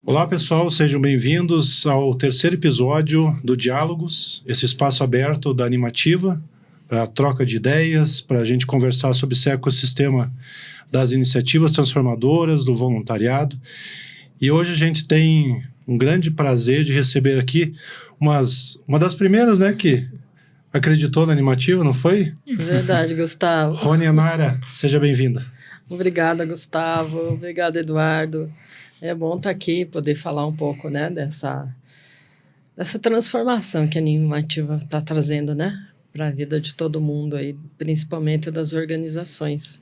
Olá pessoal, sejam bem-vindos ao terceiro episódio do Diálogos, esse espaço aberto da Animativa para troca de ideias, para a gente conversar sobre esse ecossistema das iniciativas transformadoras, do voluntariado. E hoje a gente tem um grande prazer de receber aqui uma das primeiras, né, que acreditou na Animativa, não foi? Verdade, Gustavo. Rony Nara, seja bem-vinda. Obrigada, Gustavo. Obrigada, Eduardo. É bom estar aqui, poder falar um pouco, né, dessa transformação que a Animativa está trazendo, né, para a vida de todo mundo aí, principalmente das organizações.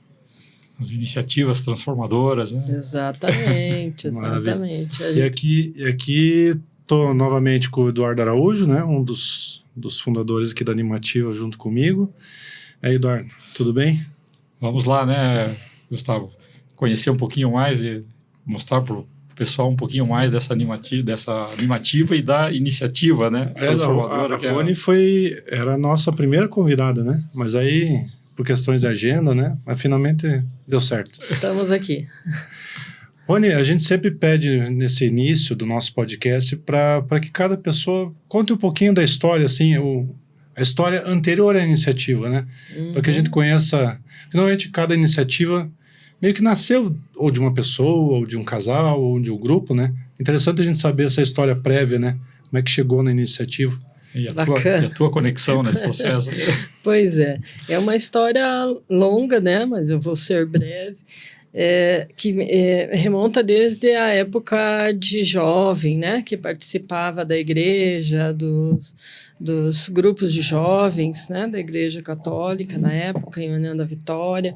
As iniciativas transformadoras, né? Exatamente, exatamente. E aqui estou novamente com o Eduardo Araújo, né, um dos fundadores aqui da Animativa junto comigo. Eduardo, tudo bem? Vamos lá, né, Gustavo? Conhecer um pouquinho mais e mostrar para o pessoal um pouquinho mais dessa animativa e da iniciativa, né? Transformadora. A Rony era a nossa primeira convidada, né? Mas aí, por questões de agenda, né? Mas finalmente deu certo. Estamos aqui. Rony, a gente sempre pede nesse início do nosso podcast para que cada pessoa conte um pouquinho da história, assim, a história anterior à iniciativa, né? Para que a gente conheça, finalmente, cada iniciativa meio que nasceu ou de uma pessoa, ou de um casal, ou de um grupo, né? Interessante a gente saber essa história prévia, né? Como é que chegou na iniciativa. E a tua conexão nesse processo. Pois é. É uma história longa, né? Mas eu vou ser breve. Que remonta desde a época de jovem, né? Que participava da igreja, dos grupos de jovens, né, da Igreja Católica, na época, em União da Vitória.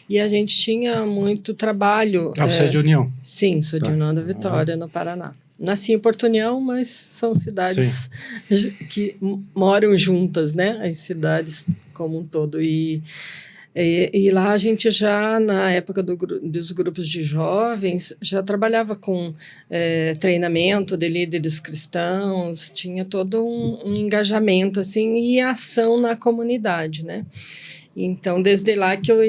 E a gente tinha muito trabalho... você é de União? Sim, sou de União da Vitória, no Paraná. Nasci em Porto União, mas são cidades que moram juntas, né, as cidades como um todo. E lá a gente já, na época dos grupos de jovens, já trabalhava com treinamento de líderes cristãos, tinha todo um engajamento, assim, e ação na comunidade, né? Então, desde lá que eu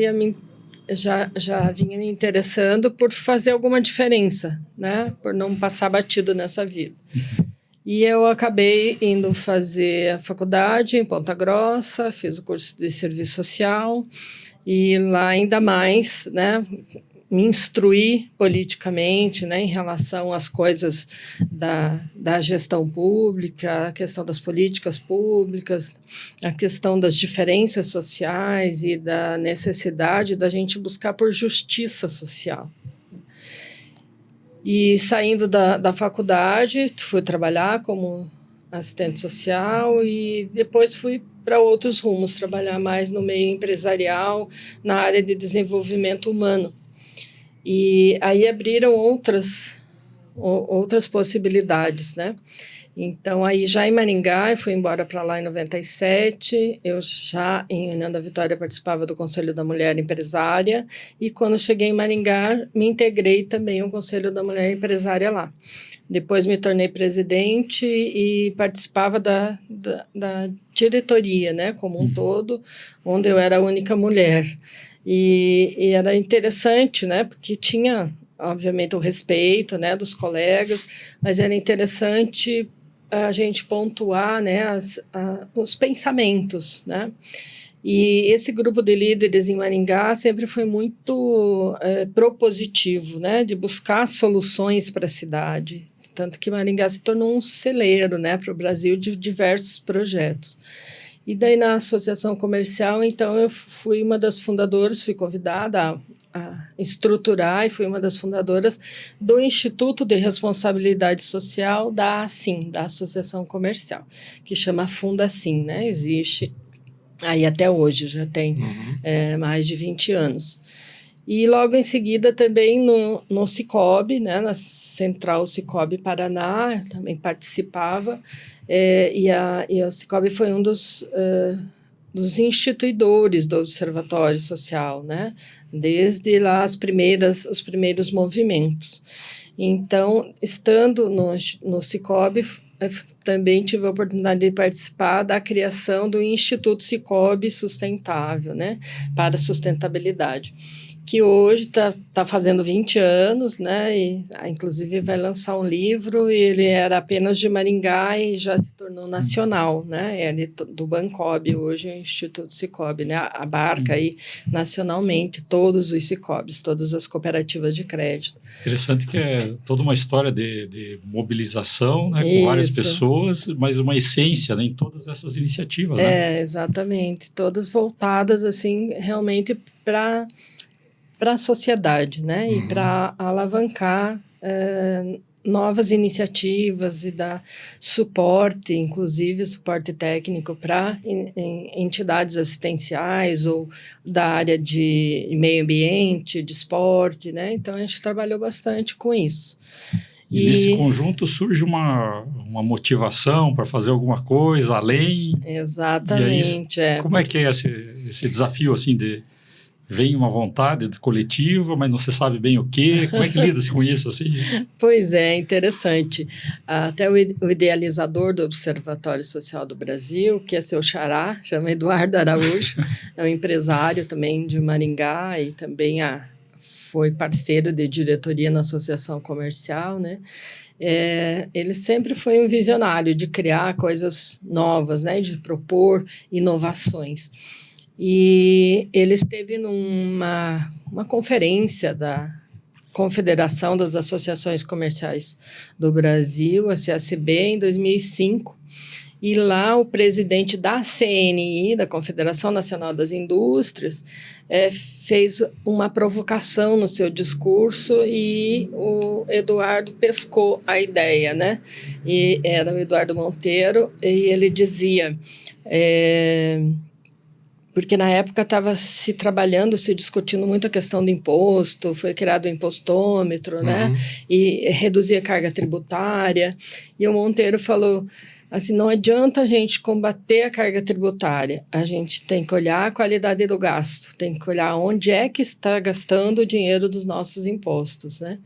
já vinha me interessando por fazer alguma diferença, né? Por não passar batido nessa vida. E eu acabei indo fazer a faculdade em Ponta Grossa, fiz o curso de serviço social e lá ainda mais, né, me instruí politicamente, né, em relação às coisas da gestão pública, a questão das políticas públicas, a questão das diferenças sociais e da necessidade da gente buscar por justiça social. E saindo da faculdade, fui trabalhar como assistente social e depois fui para outros rumos, trabalhar mais no meio empresarial, na área de desenvolvimento humano. E aí abriram outras possibilidades, né? Então, aí já em Maringá, eu fui embora para lá em 97, eu já em União da Vitória participava do Conselho da Mulher Empresária e quando cheguei em Maringá, me integrei também ao Conselho da Mulher Empresária lá. Depois me tornei presidente e participava da diretoria, né, como um todo, onde eu era a única mulher. E era interessante, né, porque tinha, obviamente, o respeito, né, dos colegas, mas era interessante a gente pontuar, né, os pensamentos, né? E esse grupo de líderes em Maringá sempre foi muito propositivo, né, de buscar soluções para a cidade. Tanto que Maringá se tornou um celeiro, né, para o Brasil de diversos projetos. E daí na associação comercial, então, eu fui uma das fundadoras, fui convidada a estruturar e fui uma das fundadoras do Instituto de Responsabilidade Social da ASSIM, da Associação Comercial, que chama Fundacim, né? Existe aí até hoje, já tem mais de 20 anos. E logo em seguida também no Sicob, né, na Central Sicob Paraná, também participava, e a Sicob foi um dos instituidores do Observatório Social, né, desde lá os primeiros movimentos. Então, estando no Sicob, também tive a oportunidade de participar da criação do Instituto Sicob Sustentável, né, para a sustentabilidade, que hoje tá fazendo 20 anos, né? E inclusive vai lançar um livro, e ele era apenas de Maringá e já se tornou nacional, né? Ele do Bancob, hoje é o Instituto Sicoob, né? Abarca aí nacionalmente todos os Sicobs, todas as cooperativas de crédito. Interessante que é toda uma história de mobilização, né, com várias pessoas, mas uma essência, né, em todas essas iniciativas, né? Exatamente. Todas voltadas, assim, realmente para a sociedade, né? E para alavancar novas iniciativas e dar suporte, inclusive suporte técnico para entidades assistenciais ou da área de meio ambiente, de esporte, né? Então, a gente trabalhou bastante com isso. E nesse conjunto surge uma motivação para fazer alguma coisa além. Exatamente. E aí, como é que é esse desafio, assim, vem uma vontade coletiva, mas não se sabe bem o quê? Como é que lida-se com isso, assim? Pois é, interessante. Até o idealizador do Observatório Social do Brasil, que é seu xará, chama Eduardo Araújo, é um empresário também de Maringá e também foi parceiro de diretoria na Associação Comercial, né? Ele sempre foi um visionário de criar coisas novas, né? De propor inovações. E ele esteve numa conferência da Confederação das Associações Comerciais do Brasil, a CACB, em 2005. E lá o presidente da CNI, da Confederação Nacional das Indústrias, fez uma provocação no seu discurso e o Eduardo pescou a ideia, né? E era o Eduardo Monteiro, e ele dizia... porque na época estava se discutindo muito a questão do imposto, foi criado o impostômetro, né? E reduzir a carga tributária. E o Monteiro falou assim, não adianta a gente combater a carga tributária, a gente tem que olhar a qualidade do gasto, tem que olhar onde é que está gastando o dinheiro dos nossos impostos, né?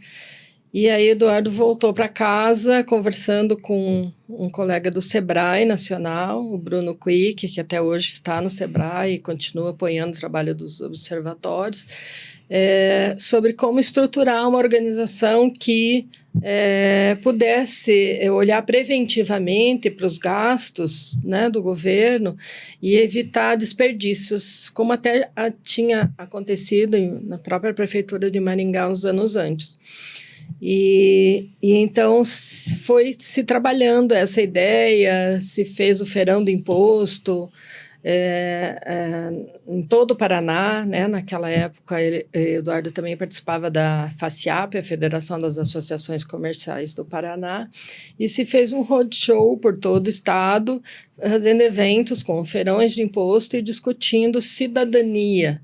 E aí Eduardo voltou para casa conversando com um colega do Sebrae Nacional, o Bruno Quick, que até hoje está no Sebrae e continua apoiando o trabalho dos observatórios, sobre como estruturar uma organização que pudesse olhar preventivamente para os gastos, né, do governo e evitar desperdícios, como até tinha acontecido na própria prefeitura de Maringá uns anos antes. E então foi se trabalhando essa ideia, se fez o feirão do imposto em todo o Paraná, né? Naquela época, Eduardo também participava da FACIAP, a Federação das Associações Comerciais do Paraná, e se fez um roadshow por todo o estado, fazendo eventos com feirões de imposto e discutindo cidadania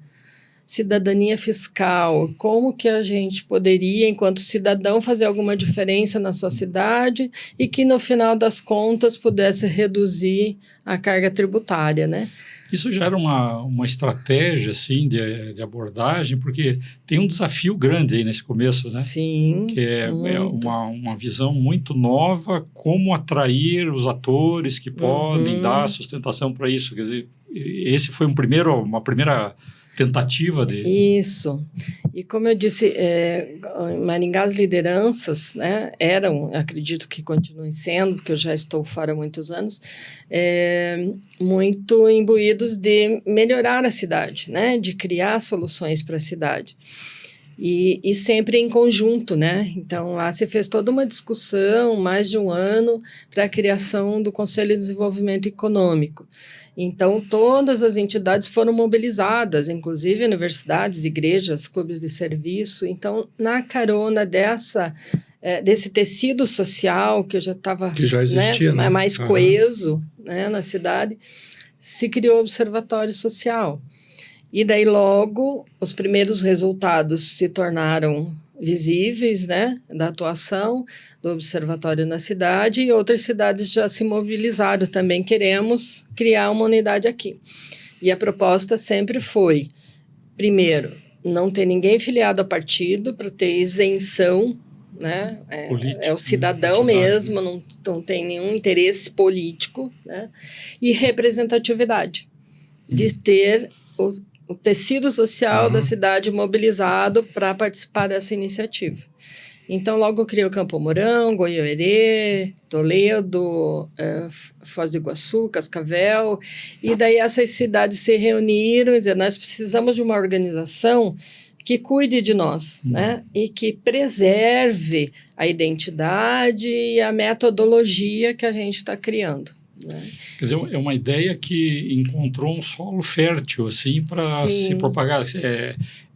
fiscal, como que a gente poderia, enquanto cidadão, fazer alguma diferença na sua cidade e que, no final das contas, pudesse reduzir a carga tributária, né? Isso já era uma estratégia, assim, de abordagem, porque tem um desafio grande aí nesse começo, né? Sim, que é uma visão muito nova, como atrair os atores que podem dar sustentação para isso. Quer dizer, esse foi uma primeira tentativa de... Isso. E como eu disse, em Maringá as lideranças, né, eram, acredito que continuem sendo, porque eu já estou fora há muitos anos, muito imbuídos de melhorar a cidade, né, de criar soluções para a cidade. E sempre em conjunto, né? Então, lá se fez toda uma discussão, mais de um ano, para a criação do Conselho de Desenvolvimento Econômico. Então, todas as entidades foram mobilizadas, inclusive universidades, igrejas, clubes de serviço. Então, na carona desse tecido social que já estava... Que já existia, né? Mais coeso, né, na cidade, se criou o Observatório Social. E daí, logo, os primeiros resultados se tornaram visíveis, né, da atuação do observatório na cidade, e outras cidades já se mobilizaram também. Queremos criar uma unidade aqui. E a proposta sempre foi, primeiro, não ter ninguém filiado a partido para ter isenção, né? É o cidadão mesmo, não tem nenhum interesse político, né? E representatividade, de ter o tecido social da cidade mobilizado para participar dessa iniciativa. Então, logo criou Campo Mourão, Goiôerê, Toledo, Foz do Iguaçu, Cascavel, e daí essas cidades se reuniram e dizer, nós precisamos de uma organização que cuide de nós, né? E que preserve a identidade e a metodologia que a gente está criando. Né? Quer dizer, é uma ideia que encontrou um solo fértil, assim, para se propagar.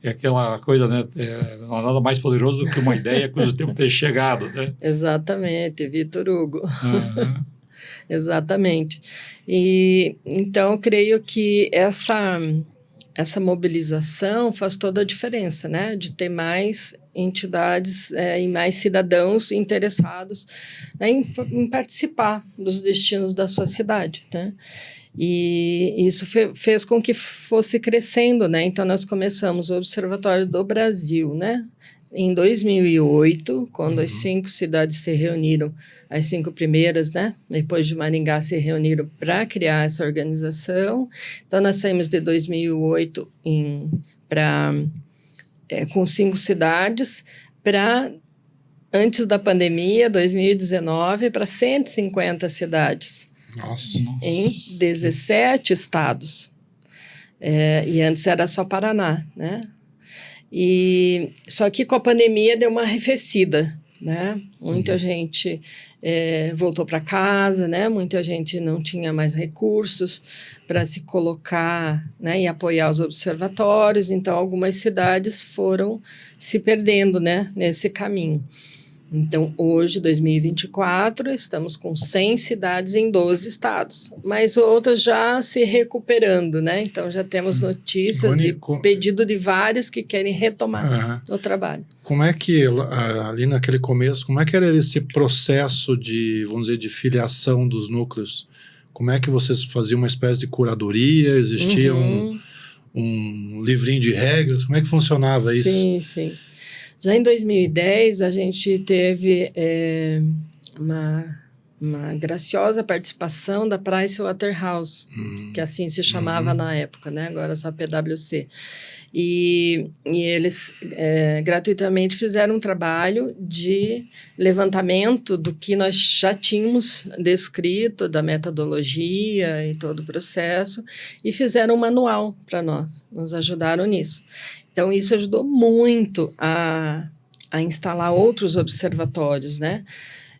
É aquela coisa, né? Não há nada mais poderoso do que uma ideia cujo tempo tem chegado, né? Exatamente, Vitor Hugo. Uhum. Exatamente. E, então, eu creio que essa mobilização faz toda a diferença, né? De ter mais entidades e mais cidadãos interessados, né, em participar dos destinos da sua cidade, né? E isso fez com que fosse crescendo, né? Então, nós começamos o Observatório do Brasil, né? Em 2008, quando as 5 cidades se reuniram, as 5 primeiras, né? Depois de Maringá, se reuniram para criar essa organização. Então, nós saímos de 2008 com 5 cidades para, antes da pandemia, 2019, para 150 cidades. Nossa. Em 17 estados. E antes era só Paraná, né? Só que com a pandemia deu uma arrefecida, né? Muita gente voltou para casa, né? Muita gente não tinha mais recursos para se colocar, né? E apoiar os observatórios. Então, algumas cidades foram se perdendo, né? Nesse caminho. Então, hoje, 2024, estamos com 100 cidades em 12 estados, mas outras já se recuperando, né? Então, já temos notícias e pedido de várias que querem retomar o trabalho. Como é que, ali naquele começo, como é que era esse processo de, vamos dizer, de filiação dos núcleos? Como é que vocês faziam uma espécie de curadoria? Existia um livrinho de regras? Como é que funcionava isso? Sim, sim. Já em 2010, a gente teve uma graciosa participação da Pricewaterhouse, que assim se chamava na época, né? Agora só PwC. E eles gratuitamente fizeram um trabalho de levantamento do que nós já tínhamos descrito, da metodologia e todo o processo, e fizeram um manual para nós, nos ajudaram nisso. Então, isso ajudou muito a instalar outros observatórios, né?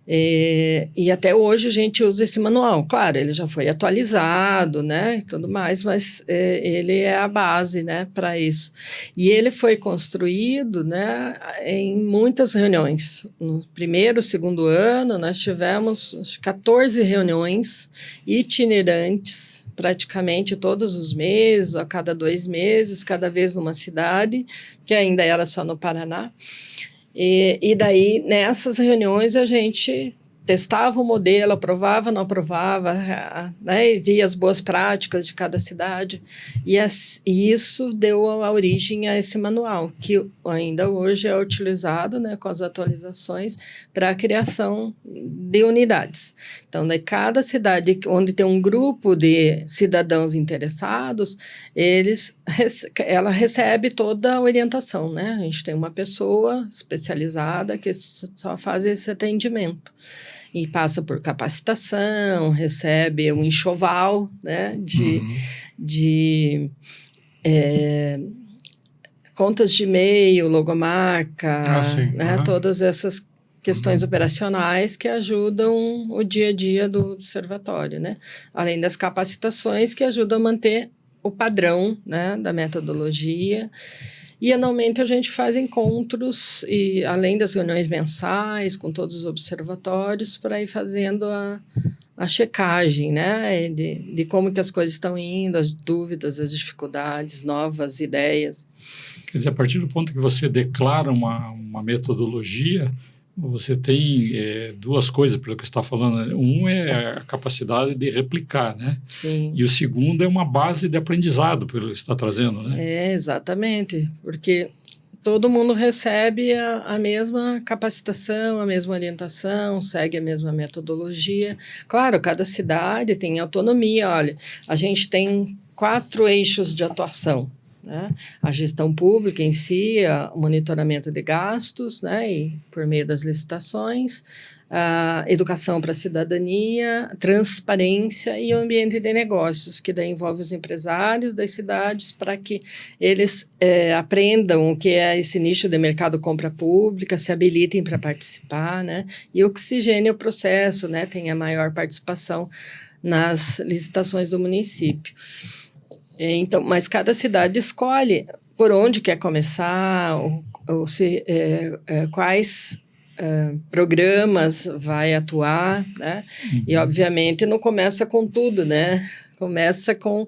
E até hoje a gente usa esse manual. Claro, ele já foi atualizado, né? E tudo mais, mas ele é a base, né? Para isso. E ele foi construído, né? Em muitas reuniões. No primeiro, segundo ano, nós tivemos 14 reuniões itinerantes, praticamente todos os meses, a cada 2 meses, cada vez numa cidade, que ainda era só no Paraná. E daí, nessas reuniões, a gente testava o modelo, aprovava, não aprovava, né, e via as boas práticas de cada cidade. E isso deu a origem a esse manual, que ainda hoje é utilizado, né, com as atualizações, para a criação de unidades. Então, de cada cidade onde tem um grupo de cidadãos interessados, ela recebe toda a orientação, né? A gente tem uma pessoa especializada que só faz esse atendimento. E passa por capacitação, recebe um enxoval, né, de contas de e-mail, logomarca, né, todas essas questões operacionais que ajudam o dia a dia do observatório, né? Além das capacitações que ajudam a manter o padrão, né, da metodologia. E, anualmente, a gente faz encontros, e além das reuniões mensais, com todos os observatórios, para ir fazendo a checagem, né, de como que as coisas estão indo, as dúvidas, as dificuldades, novas ideias. Quer dizer, a partir do ponto que você declara uma metodologia, você tem 2 coisas, pelo que você está falando. Um é a capacidade de replicar, né? Sim. E o segundo é uma base de aprendizado, pelo que você está trazendo, né? Exatamente, porque todo mundo recebe a mesma capacitação, a mesma orientação, segue a mesma metodologia. Claro, cada cidade tem autonomia. Olha, a gente tem 4 eixos de atuação, né? A gestão pública em si, o monitoramento de gastos, né? E por meio das licitações, a educação para a cidadania, transparência e o ambiente de negócios, que daí envolve os empresários das cidades para que eles aprendam o que é esse nicho de mercado compra pública, se habilitem para participar, né? E oxigene o processo, né? Tenha maior participação nas licitações do município. Então, mas cada cidade escolhe por onde quer começar, quais programas vai atuar, né? E, obviamente, não começa com tudo, né? Começa com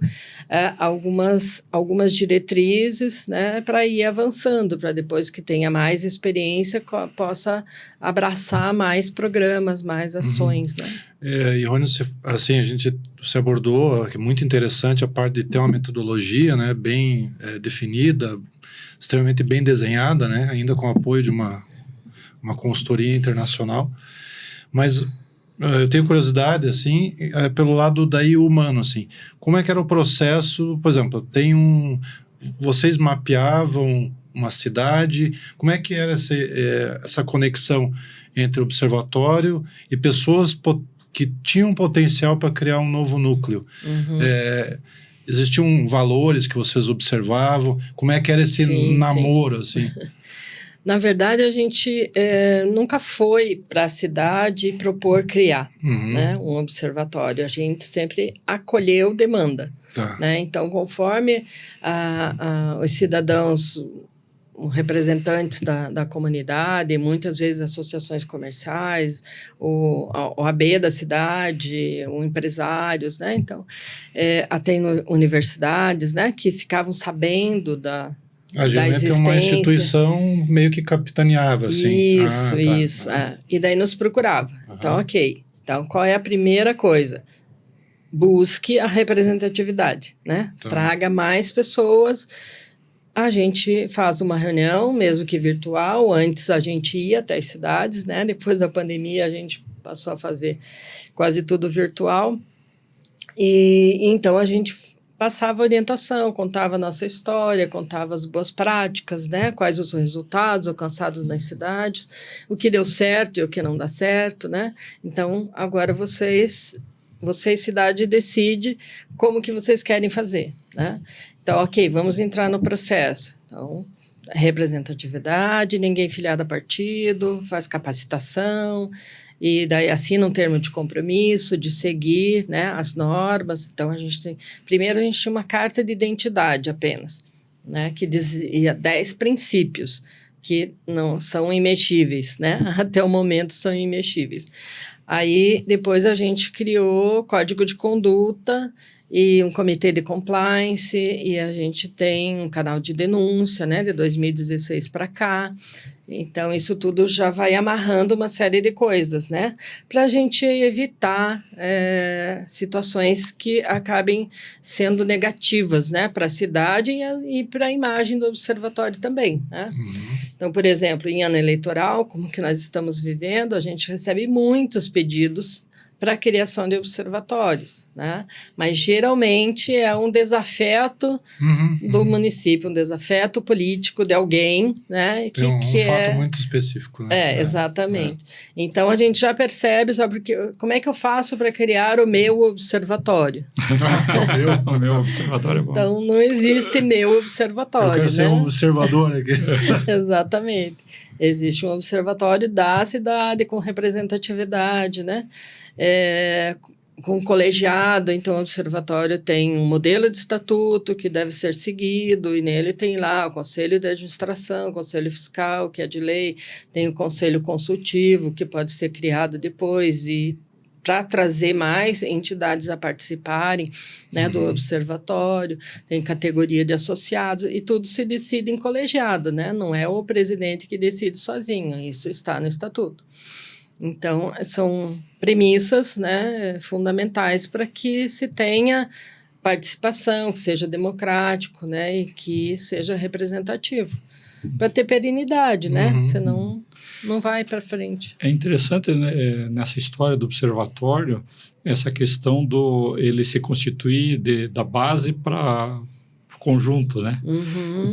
algumas diretrizes, né? Para ir avançando, para depois que tenha mais experiência, possa abraçar mais programas, mais ações, né? E, Rony, assim, você abordou, que é muito interessante, a parte de ter uma metodologia, né? Bem definida, extremamente bem desenhada, né? Ainda com o apoio de uma consultoria internacional, mas eu tenho curiosidade, assim, pelo lado daí humano, assim, como é que era o processo, por exemplo, vocês mapeavam uma cidade, como é que era essa conexão entre o observatório e pessoas que tinham potencial para criar um novo núcleo? Existiam valores que vocês observavam? Como é que era esse namoro, assim? Na verdade, a gente nunca foi para a cidade propor criar, né, um observatório. A gente sempre acolheu demanda. Né? Então, conforme os cidadãos, representantes da comunidade, muitas vezes associações comerciais, o OAB da cidade, empresários, né? Então, até universidades, né, que ficavam sabendo Geralmente é uma instituição meio que capitaneava, assim. Isso. E daí nos procurava. Então, ok. Então, qual é a primeira coisa? Busque a representatividade, né? Traga mais pessoas. A gente faz uma reunião, mesmo que virtual. Antes a gente ia até as cidades, né? Depois da pandemia a gente passou a fazer quase tudo virtual. E então a gente passava orientação, contava a nossa história, contava as boas práticas, né? Quais os resultados alcançados nas cidades, o que deu certo e o que não dá certo, né? Então, agora vocês, cidade, decide como que vocês querem fazer, né? Então, ok, vamos entrar no processo. Então, representatividade, ninguém filiado a partido, faz capacitação, e daí assina um termo de compromisso, de seguir, né, as normas. Então, primeiro a gente tinha uma carta de identidade apenas, né, que dizia 10 princípios, que não são imexíveis, né, até o momento são imexíveis. Aí, depois a gente criou código de conduta e um comitê de compliance, e a gente tem um canal de denúncia, né, de 2016 para cá. Então, isso tudo já vai amarrando uma série de coisas, né? Para a gente evitar situações que acabem sendo negativas, né? Para a cidade e para a imagem do observatório também, né? Então, por exemplo, em ano eleitoral, como que nós estamos vivendo, a gente recebe muitos pedidos para a criação de observatórios, né? Mas geralmente é um desafeto do município, um desafeto político de alguém, né? Tem um fato muito específico, né? Exatamente. Então a gente já percebe como é que eu faço para criar o meu observatório. O meu observatório é bom. Então não existe meu observatório. Eu quero ser um observador aqui. Exatamente. Existe um observatório da cidade com representatividade, né? Com colegiado, então o observatório tem um modelo de estatuto que deve ser seguido, e nele tem lá o conselho de administração, o conselho fiscal, que é de lei, tem o conselho consultivo, que pode ser criado depois, e para trazer mais entidades a participarem, né, do observatório, tem categoria de associados, e tudo se decide em colegiado, né? Não é o presidente que decide sozinho, isso está no estatuto. Então, são premissas, né, fundamentais para que se tenha participação, que seja democrático, né, e que seja representativo, para ter perenidade, né? Senão não vai para frente. É interessante, né, nessa história do observatório, essa questão ele se constituir da base para conjunto, né? Uhum.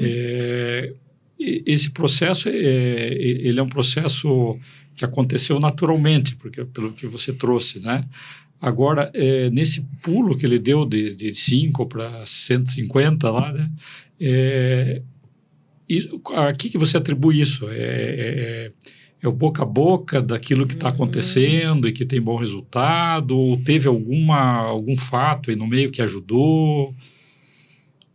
Esse processo, ele é um processo que aconteceu naturalmente, porque pelo que você trouxe, né? Agora, nesse pulo que ele deu de 5 para 150 lá, né? A que você atribui isso? É o boca a boca daquilo que está acontecendo e que tem bom resultado? Ou teve algum fato aí no meio que ajudou?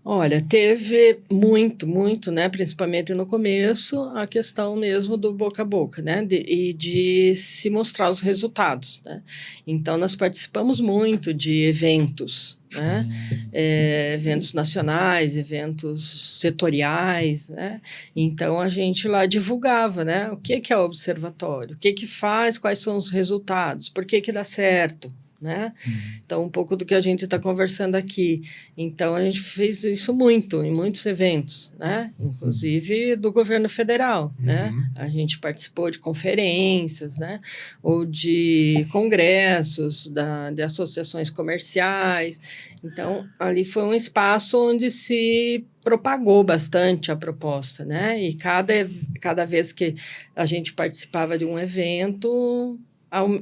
Olha, teve muito, né? Principalmente no começo, a questão mesmo do boca a boca, né? E de se mostrar os resultados, né? Então, nós participamos muito de eventos, né? Eventos nacionais, eventos setoriais, né? Então, a gente lá divulgava, né? O que é o observatório? O que faz? Quais são os resultados? Por que dá certo? Né? Então, um pouco do que a gente está conversando aqui. Então, a gente fez isso muito, em muitos eventos, né? Inclusive do governo federal, né? A gente participou de conferências, né? Ou de congressos de associações comerciais. Então, ali foi um espaço onde se propagou bastante a proposta, né? E cada vez que a gente participava de um evento,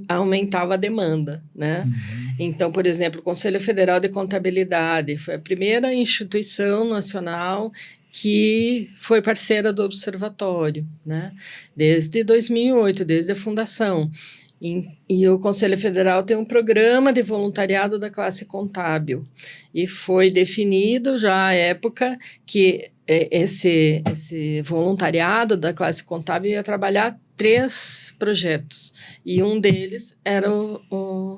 aumentava a demanda, né? Então, por exemplo, o Conselho Federal de Contabilidade foi a primeira instituição nacional que foi parceira do Observatório, né? Desde 2008, desde a fundação. E o Conselho Federal tem um programa de voluntariado da classe contábil. E foi definido já à época que esse voluntariado da classe contábil ia trabalhar 3 projetos, e um deles era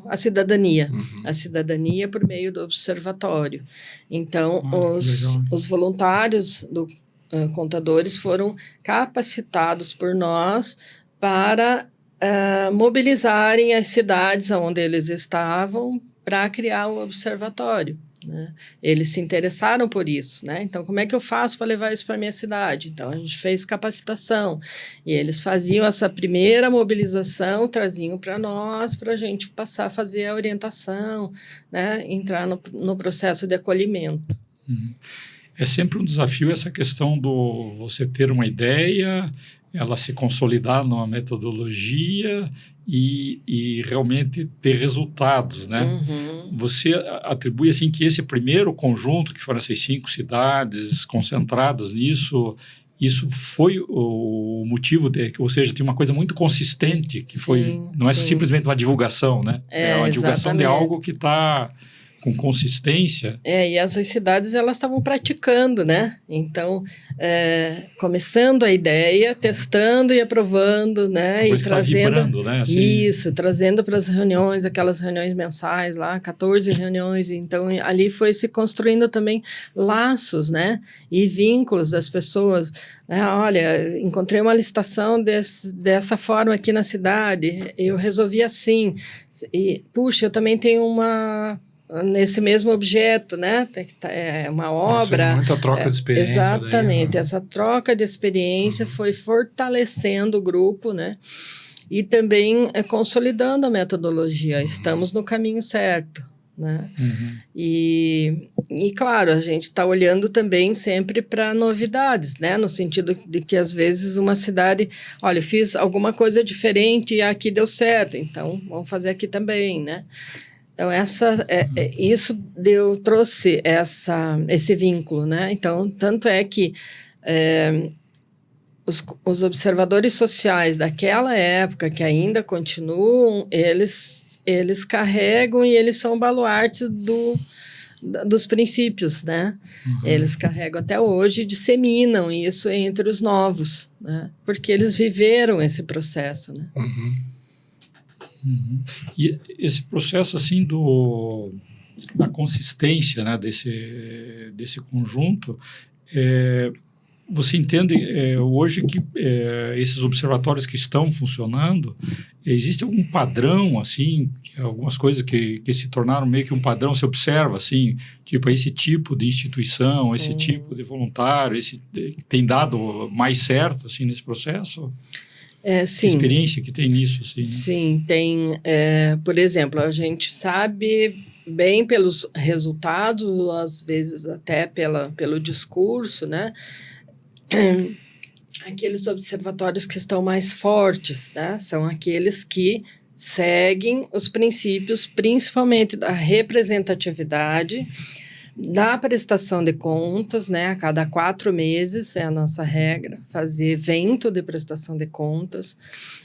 a cidadania, a cidadania por meio do observatório. Então, os voluntários contadores foram capacitados por nós para mobilizarem as cidades onde eles estavam para criar o observatório. Né? Eles se interessaram por isso, né? Então, como é que eu faço para levar isso para a minha cidade? Então, a gente fez capacitação e eles faziam essa primeira mobilização, traziam para nós, para a gente passar a fazer a orientação, né? Entrar no processo de acolhimento. É sempre um desafio essa questão do você ter uma ideia, ela se consolidar numa metodologia e realmente ter resultados, né? Você atribui assim que esse primeiro conjunto, que foram essas 5 cidades concentradas nisso, isso foi o motivo, ou seja, tem uma coisa muito consistente, que não é simplesmente uma divulgação, né? É uma divulgação de algo que está com consistência. E essas cidades, elas estavam praticando, né? Então, começando a ideia, testando e aprovando, né? E trazendo... vibrando, né? Assim... Isso, trazendo para as reuniões, aquelas reuniões mensais lá, 14 reuniões. Então, ali foi se construindo também laços, né? E vínculos das pessoas. Né? Olha, encontrei uma licitação dessa forma aqui na cidade, eu resolvi assim. E, puxa, eu também tenho nesse mesmo objeto, né? É uma obra. Muita troca de experiência. Exatamente. Essa troca de experiência foi fortalecendo o grupo, né? E também consolidando a metodologia. Estamos no caminho certo, né? E, claro, a gente está olhando também sempre para novidades, né? No sentido de que, às vezes, uma cidade... Olha, eu fiz alguma coisa diferente e aqui deu certo, então vamos fazer aqui também, né? Então, isso trouxe esse vínculo, né? Então, tanto é que os observadores sociais daquela época, que ainda continuam, eles carregam e eles são baluartes dos princípios, né? Eles carregam até hoje e disseminam isso entre os novos, né? Porque eles viveram esse processo, né? E esse processo assim da consistência, né, desse conjunto, você entende hoje que esses observatórios que estão funcionando, existe algum padrão assim, algumas coisas que se tornaram meio que um padrão, se observa assim, tipo esse tipo de instituição, esse tipo de voluntário, tem dado mais certo assim nesse processo? Sim. Experiência que tem nisso, assim. Sim, tem. Por exemplo, a gente sabe bem pelos resultados, às vezes até pelo discurso, né? Aqueles observatórios que estão mais fortes, né? São aqueles que seguem os princípios, principalmente da representatividade, da prestação de contas, né? A cada 4 meses é a nossa regra, fazer evento de prestação de contas.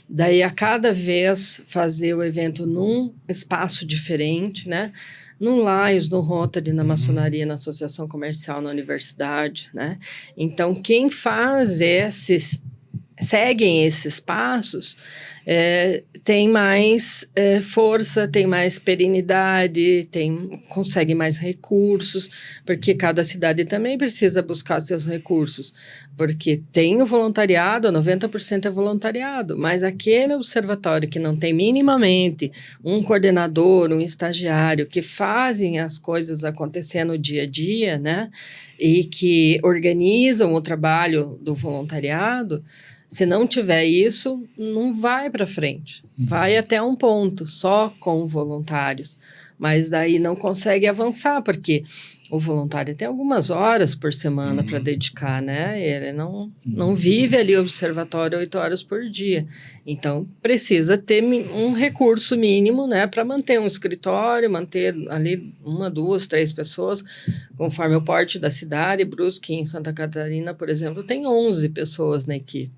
Daí, a cada vez, fazer o evento num espaço diferente, né? No Lions, no Rotary, na maçonaria, na associação comercial, na universidade, né? Então, quem faz seguem esses passos, tem mais força, tem mais perenidade, consegue mais recursos, porque cada cidade também precisa buscar seus recursos, porque tem o voluntariado, 90% é voluntariado, mas aquele observatório que não tem minimamente um coordenador, um estagiário, que fazem as coisas acontecer no dia a dia, né, e que organizam o trabalho do voluntariado, se não tiver isso, não vai para frente. Vai até um ponto, só com voluntários. Mas daí não consegue avançar, porque o voluntário tem algumas horas por semana para dedicar, né? Ele não vive ali o observatório 8 horas por dia. Então, precisa ter um recurso mínimo, né? Para manter um escritório, manter ali 1, 2, 3 pessoas, conforme o porte da cidade. Brusque, em Santa Catarina, por exemplo, tem 11 pessoas na equipe.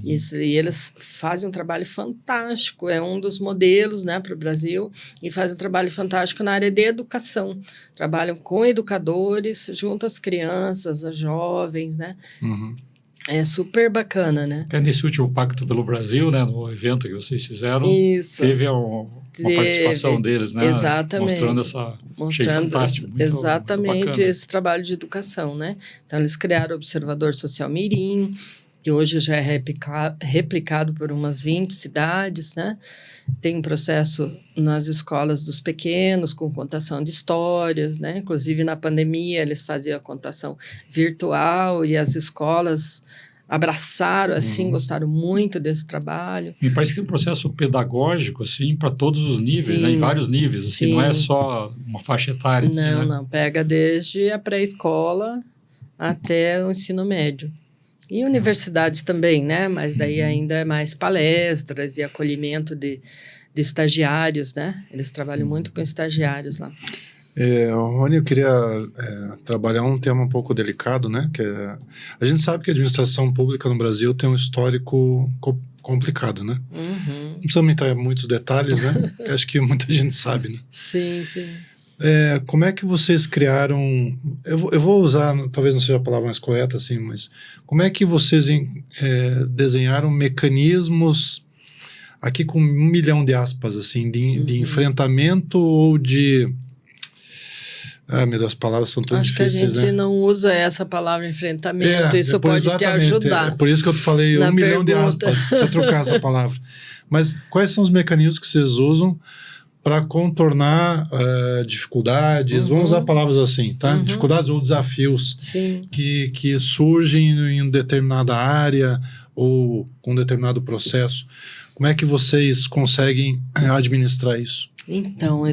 E eles fazem um trabalho fantástico, é um dos modelos, né, para o Brasil, e fazem um trabalho fantástico na área de educação. Trabalham com educadores, junto às crianças, às jovens, né? É super bacana, né? Até nesse último Pacto pelo Brasil, né, no evento que vocês fizeram, Isso. teve uma participação deles, né? Exatamente. Mostrando achei fantástico, muito, exatamente muito esse trabalho de educação, né? Então, eles criaram o Observador Social Mirim, que hoje já é replicado por umas 20 cidades, né? Tem um processo nas escolas dos pequenos, com contação de histórias, né? Inclusive, na pandemia, eles faziam a contação virtual e as escolas abraçaram, assim, gostaram muito desse trabalho. Me parece que tem um processo pedagógico, assim, para todos os níveis, Sim, né? Em vários níveis, assim, não é só uma faixa etária. Assim, não, né? não. Pega desde a pré-escola até o ensino médio. E universidades também, né? Mas daí ainda é mais palestras e acolhimento de estagiários, né? Eles trabalham muito com estagiários lá. Rony, eu queria trabalhar um tema um pouco delicado, né? A gente sabe que a administração pública no Brasil tem um histórico complicado, né? Não precisamos entrar em muitos detalhes, né? Que acho que muita gente sabe, né? Sim, sim. Como é que vocês criaram... Eu vou usar, talvez não seja a palavra mais correta, assim, mas como é que vocês desenharam mecanismos, aqui com 1 milhão de aspas, assim, de enfrentamento ou de... meu Deus, as palavras são tão difíceis, né? Acho que a gente não usa essa palavra enfrentamento, isso pode te ajudar. É por isso que eu falei 1 milhão de aspas, precisa trocar essa palavra. Mas quais são os mecanismos que vocês usam para contornar dificuldades, vamos usar palavras assim, tá? Dificuldades ou desafios que surgem em determinada área ou com um determinado processo. Como é que vocês conseguem administrar isso? Então,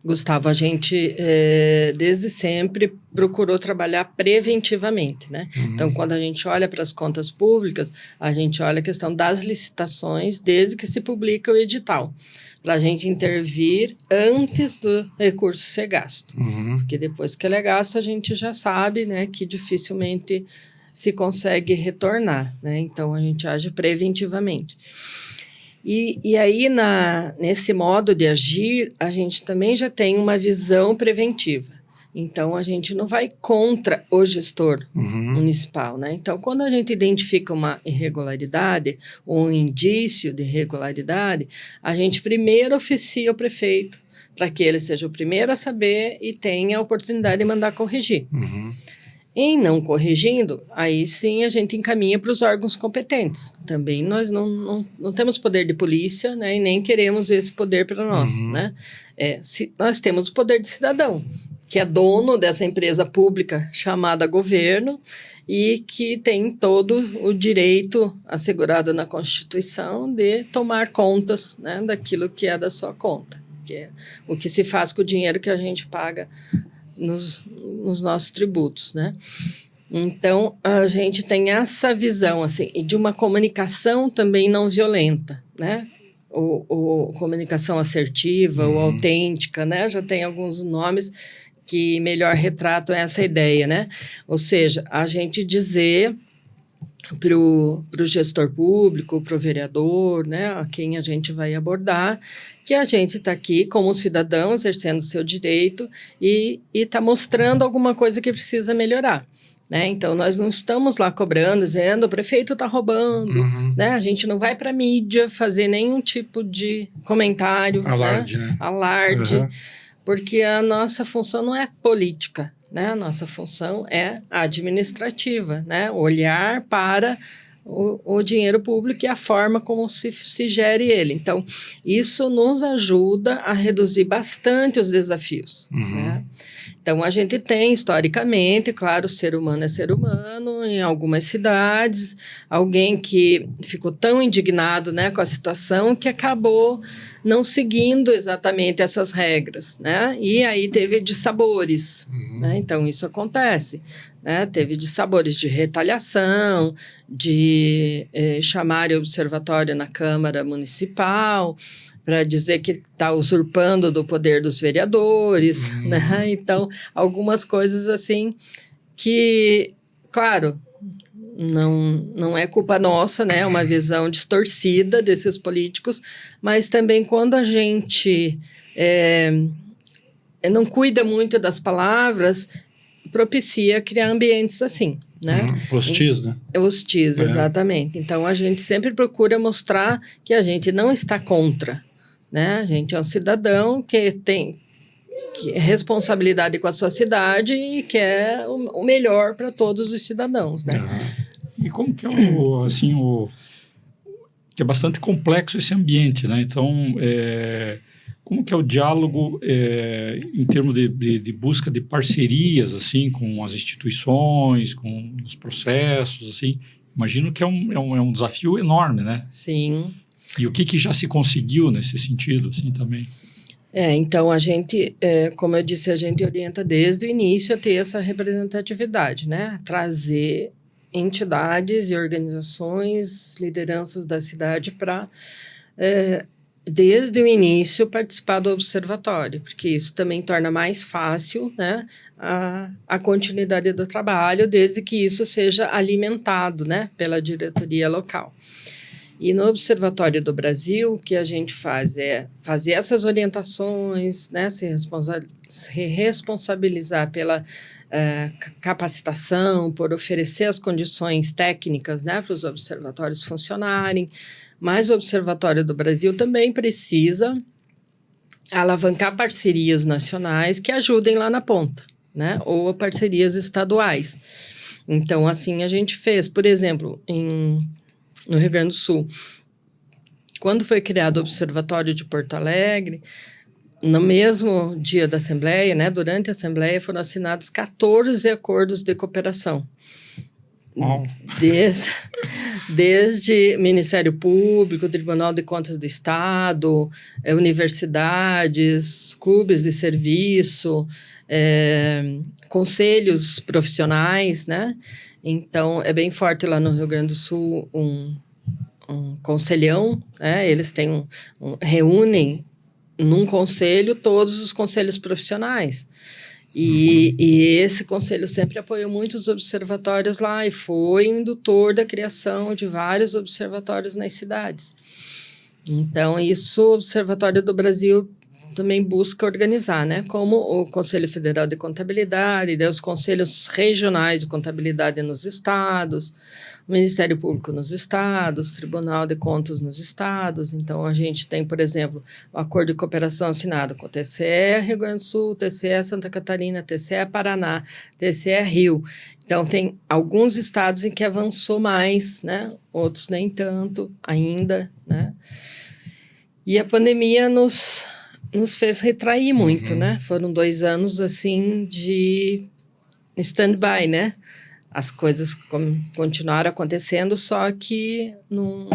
Gustavo, a gente desde sempre procurou trabalhar preventivamente, né? Então, quando a gente olha para as contas públicas, a gente olha a questão das licitações desde que se publica o edital, para a gente intervir antes do recurso ser gasto. Porque depois que ele é gasto, a gente já sabe, né, que dificilmente se consegue retornar, né? Então, a gente age preventivamente. E aí, nesse modo de agir, a gente também já tem uma visão preventiva. Então, a gente não vai contra o gestor municipal, né? Então, quando a gente identifica uma irregularidade ou um indício de irregularidade, a gente primeiro oficia o prefeito para que ele seja o primeiro a saber e tenha a oportunidade de mandar corrigir. Em não corrigindo, aí sim a gente encaminha para os órgãos competentes. Também nós não temos poder de polícia, né, e nem queremos esse poder para nós, né? Nós temos o poder de cidadão. que é dono dessa empresa pública chamada governo e que tem todo o direito assegurado na Constituição de tomar contas, né, daquilo que é da sua conta, que é o que se faz com o dinheiro que a gente paga nos nossos tributos, né? Então, a gente tem essa visão, assim, de uma comunicação também não violenta, né? Ou comunicação assertiva, ou autêntica, né? Já tem alguns nomes que melhor retratam essa ideia, né? Ou seja, a gente dizer para o gestor público, para o vereador, né, a quem a gente vai abordar, que a gente está aqui como cidadão, exercendo o seu direito e está mostrando alguma coisa que precisa melhorar. Né? Então, nós não estamos lá cobrando, dizendo o prefeito está roubando, né? A gente não vai para a mídia fazer nenhum tipo de comentário. Alarde, né? Alarde, porque a nossa função não é política, né? A nossa função é administrativa, né? Olhar para o dinheiro público e a forma como se gere ele. Então, isso nos ajuda a reduzir bastante os desafios, né? Então, a gente tem, historicamente, claro, ser humano é ser humano, em algumas cidades, alguém que ficou tão indignado, né, com a situação que acabou não seguindo exatamente essas regras, né? E aí teve dissabores, né? Então, isso acontece, né? Teve dissabores de retaliação, de chamar o observatório na Câmara Municipal, para dizer que está usurpando do poder dos vereadores, né? Então, algumas coisas assim que, claro, não é culpa nossa, né? É uma visão distorcida desses políticos, mas também quando a gente não cuida muito das palavras, propicia criar ambientes assim, né? Hostis, né? Hostis, exatamente. Então, a gente sempre procura mostrar que a gente não está contra, né? A gente é um cidadão que tem responsabilidade com a sua cidade e quer o melhor para todos os cidadãos, né? E como que é que é bastante complexo esse ambiente, né? Então, como que é o diálogo em termos de busca de parcerias, assim, com as instituições, com os processos, assim? Imagino que é um desafio enorme, né? Sim. E o que já se conseguiu nesse sentido, assim, também? Então, a gente, como eu disse, a gente orienta desde o início a ter essa representatividade, né? Trazer entidades e organizações, lideranças da cidade para, desde o início, participar do observatório, porque isso também torna mais fácil, né, a continuidade do trabalho, desde que isso seja alimentado, né, pela diretoria local. E no Observatório do Brasil, o que a gente faz é fazer essas orientações, né, se responsabilizar pela capacitação, por oferecer as condições técnicas, né, para os observatórios funcionarem, mas o Observatório do Brasil também precisa alavancar parcerias nacionais que ajudem lá na ponta, né, ou parcerias estaduais. Então, assim a gente fez, por exemplo, no Rio Grande do Sul. Quando foi criado o Observatório de Porto Alegre, no mesmo dia da Assembleia, né, durante a Assembleia, foram assinados 14 acordos de cooperação. Desde Ministério Público, Tribunal de Contas do Estado, universidades, clubes de serviço, conselhos profissionais, né? Então, é bem forte lá no Rio Grande do Sul um conselhão, né? Eles têm reúnem num conselho todos os conselhos profissionais. E esse conselho sempre apoiou muitos observatórios lá e foi indutor da criação de vários observatórios nas cidades. Então, isso o Observatório do Brasil também busca organizar, né? Como o Conselho Federal de Contabilidade, os conselhos regionais de contabilidade nos estados, o Ministério Público nos estados, Tribunal de Contas nos estados. Então, a gente tem, por exemplo, o acordo de cooperação assinado com o TCE Rio Grande do Sul, TCE Santa Catarina, TCE Paraná, TCE Rio. Então, tem alguns estados em que avançou mais, né? Outros nem tanto ainda, né? E a pandemia nos nos fez retrair muito, né? Foram 2 anos, assim, de stand-by, né? As coisas continuaram acontecendo, só que num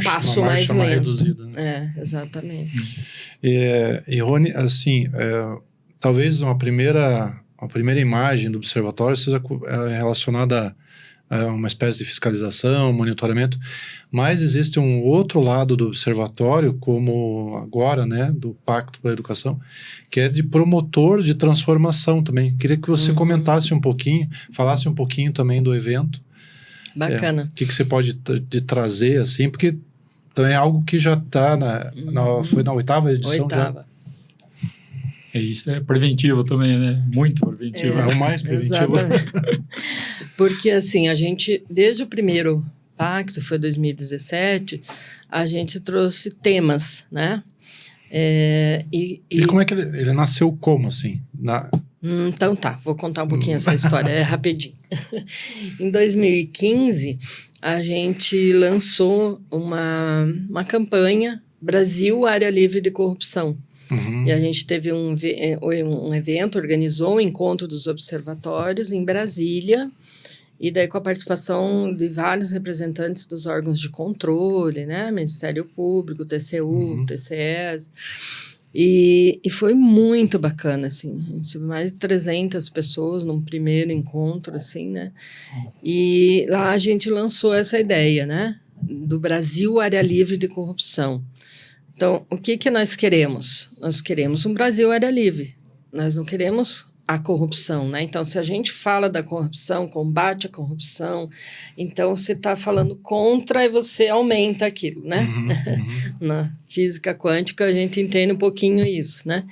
passo mais lento. Reduzida, né? Exatamente. E Rony, assim, talvez uma primeira imagem do observatório seja relacionada a uma espécie de fiscalização, monitoramento, mas existe um outro lado do observatório, como agora, né, do Pacto pela Educação, que é de promotor de transformação também. Queria que você comentasse um pouquinho, falasse um pouquinho também do evento. Bacana. O que você pode trazer, assim, porque também é algo que já está foi na 8ª edição. 8ª. Já. Isso é preventivo também, né? Muito preventivo. É o mais preventivo. Exatamente. Porque, assim, a gente, desde o primeiro pacto, foi 2017, a gente trouxe temas, né? E como é que ele nasceu como, assim? Então tá, vou contar um pouquinho essa história, rapidinho. Em 2015, a gente lançou uma campanha Brasil Área Livre de Corrupção. E a gente teve um evento, organizou um encontro dos observatórios em Brasília, e daí com a participação de vários representantes dos órgãos de controle, né? Ministério Público, TCU, TCS, e foi muito bacana, assim, a gente teve mais de 300 pessoas num primeiro encontro, assim, né? E lá a gente lançou essa ideia, né? Do Brasil Área Livre de Corrupção. Então, o que nós queremos? Nós queremos um Brasil área livre. Nós não queremos a corrupção, né? Então, se a gente fala da corrupção, combate a corrupção, então você está falando contra e você aumenta aquilo, né? Na física quântica, a gente entende um pouquinho isso, né?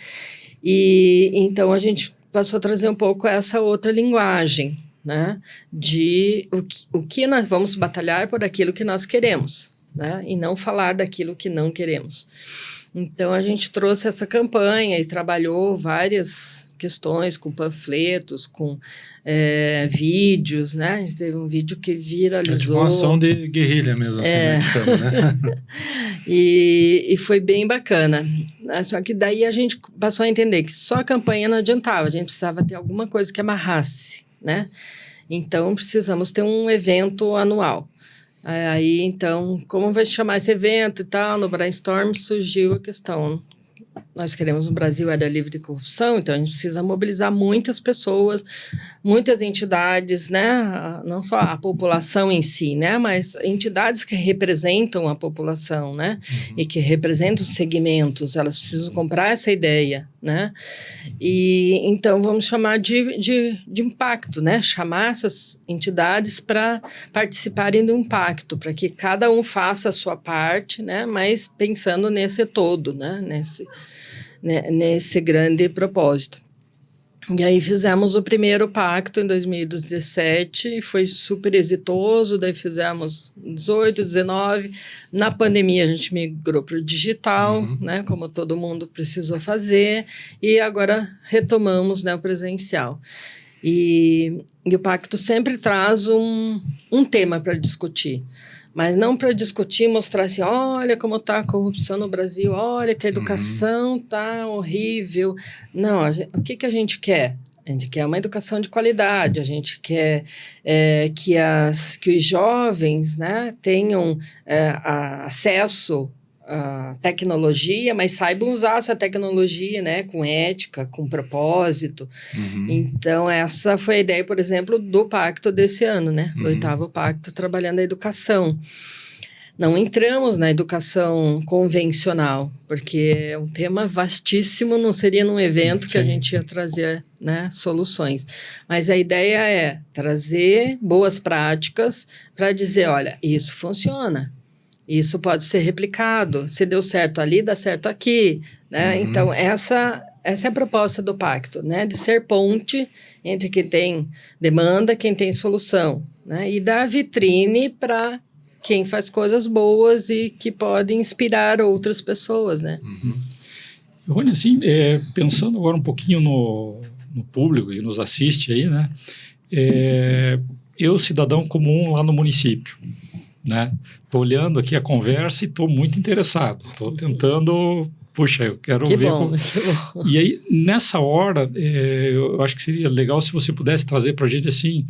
E então, a gente passou a trazer um pouco essa outra linguagem, né? De o que nós vamos batalhar por aquilo que nós queremos, né? E não falar daquilo que não queremos. Então, a gente trouxe essa campanha e trabalhou várias questões com panfletos, com vídeos, né? A gente teve um vídeo que viralizou. É tipo uma ação de guerrilha mesmo, assim, né? Que chama, né? E foi bem bacana. Só que daí a gente passou a entender que só a campanha não adiantava, a gente precisava ter alguma coisa que amarrasse, né? Então, precisamos ter um evento anual. Aí, então, como vai chamar esse evento e tal, no brainstorm surgiu a questão, nós queremos um Brasil área livre de corrupção, então a gente precisa mobilizar muitas pessoas, muitas entidades, né? Não só a população em si, né? Mas entidades que representam a população, né? E que representam os segmentos, elas precisam comprar essa ideia, né? E então vamos chamar de impacto, né? Chamar essas entidades para participarem do impacto, para que cada um faça a sua parte, né? Mas pensando nesse todo, né? Nesse grande propósito. E aí fizemos o primeiro pacto em 2017, foi super exitoso, daí fizemos 18, 19, na pandemia a gente migrou para o digital, né, como todo mundo precisou fazer, e agora retomamos, né, o presencial. E o pacto sempre traz um tema para discutir, mas não para discutir, mostrar assim, olha como está a corrupção no Brasil, olha que a educação está horrível. Não, o que a gente quer? A gente quer uma educação de qualidade, a gente quer que os jovens, né, tenham acesso à tecnologia, mas saibam usar essa tecnologia, né, com ética, com propósito. Então, essa foi a ideia, por exemplo, do pacto desse ano, né, do 8º pacto, trabalhando a educação. Não entramos na educação convencional, porque é um tema vastíssimo, não seria num evento que a gente ia trazer, né, soluções. Mas a ideia é trazer boas práticas para dizer, olha, isso funciona, isso pode ser replicado, se deu certo ali, dá certo aqui, né? Então, essa é a proposta do pacto, né, de ser ponte entre quem tem demanda, quem tem solução, né, e dar vitrine para quem faz coisas boas e que pode inspirar outras pessoas, né? Rony, assim, pensando agora um pouquinho no público que nos assiste aí, né? Eu, cidadão comum lá no município, né? Estou olhando aqui a conversa e estou muito interessado. Estou tentando puxa, eu quero Que ver. bom, que bom. E aí, nessa hora, eu acho que seria legal se você pudesse trazer para a gente, assim,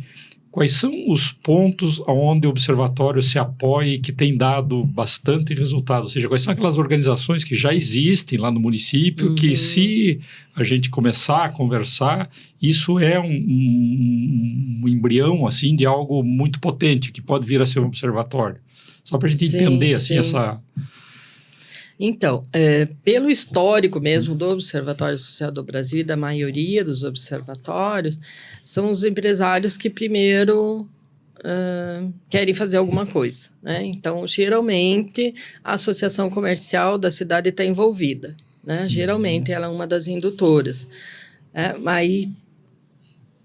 quais são os pontos onde o observatório se apoia e que tem dado bastante resultado? Ou seja, quais são aquelas organizações que já existem lá no município, que se a gente começar a conversar, isso é um embrião, assim, de algo muito potente, que pode vir a ser um observatório. Só para a gente entender, assim, essa... Então, pelo histórico mesmo do Observatório Social do Brasil e da maioria dos observatórios, são os empresários que primeiro querem fazer alguma coisa, né? Então, geralmente, a associação comercial da cidade está envolvida, né? Geralmente, ela é uma das indutoras. Aí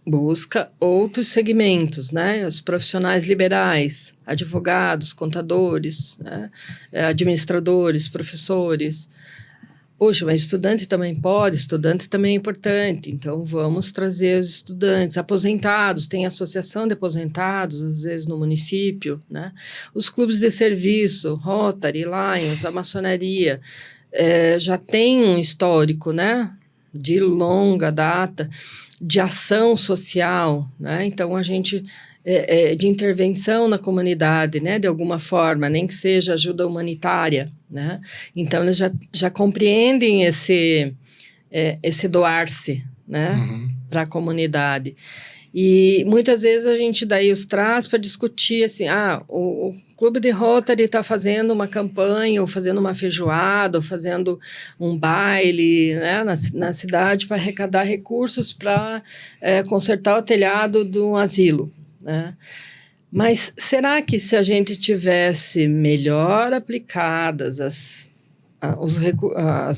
busca outros segmentos, né? Os profissionais liberais, advogados, contadores, né? Administradores, professores. Poxa, mas estudante também pode, estudante também é importante, então vamos trazer os estudantes, aposentados, tem associação de aposentados, às vezes no município, né? Os clubes de serviço, Rotary, Lions, a maçonaria, já tem um histórico, né? De longa data, de ação social, né? Então, a gente, de intervenção na comunidade, né? De alguma forma, nem que seja ajuda humanitária, né? Então, eles já compreendem esse doar-se, né? Para a comunidade. E muitas vezes a gente daí os traz para discutir assim, o Clube de Rotary está fazendo uma campanha, ou fazendo uma feijoada, ou fazendo um baile, né, na cidade para arrecadar recursos para consertar o telhado de um asilo, né? Mas será que se a gente tivesse melhor aplicadas as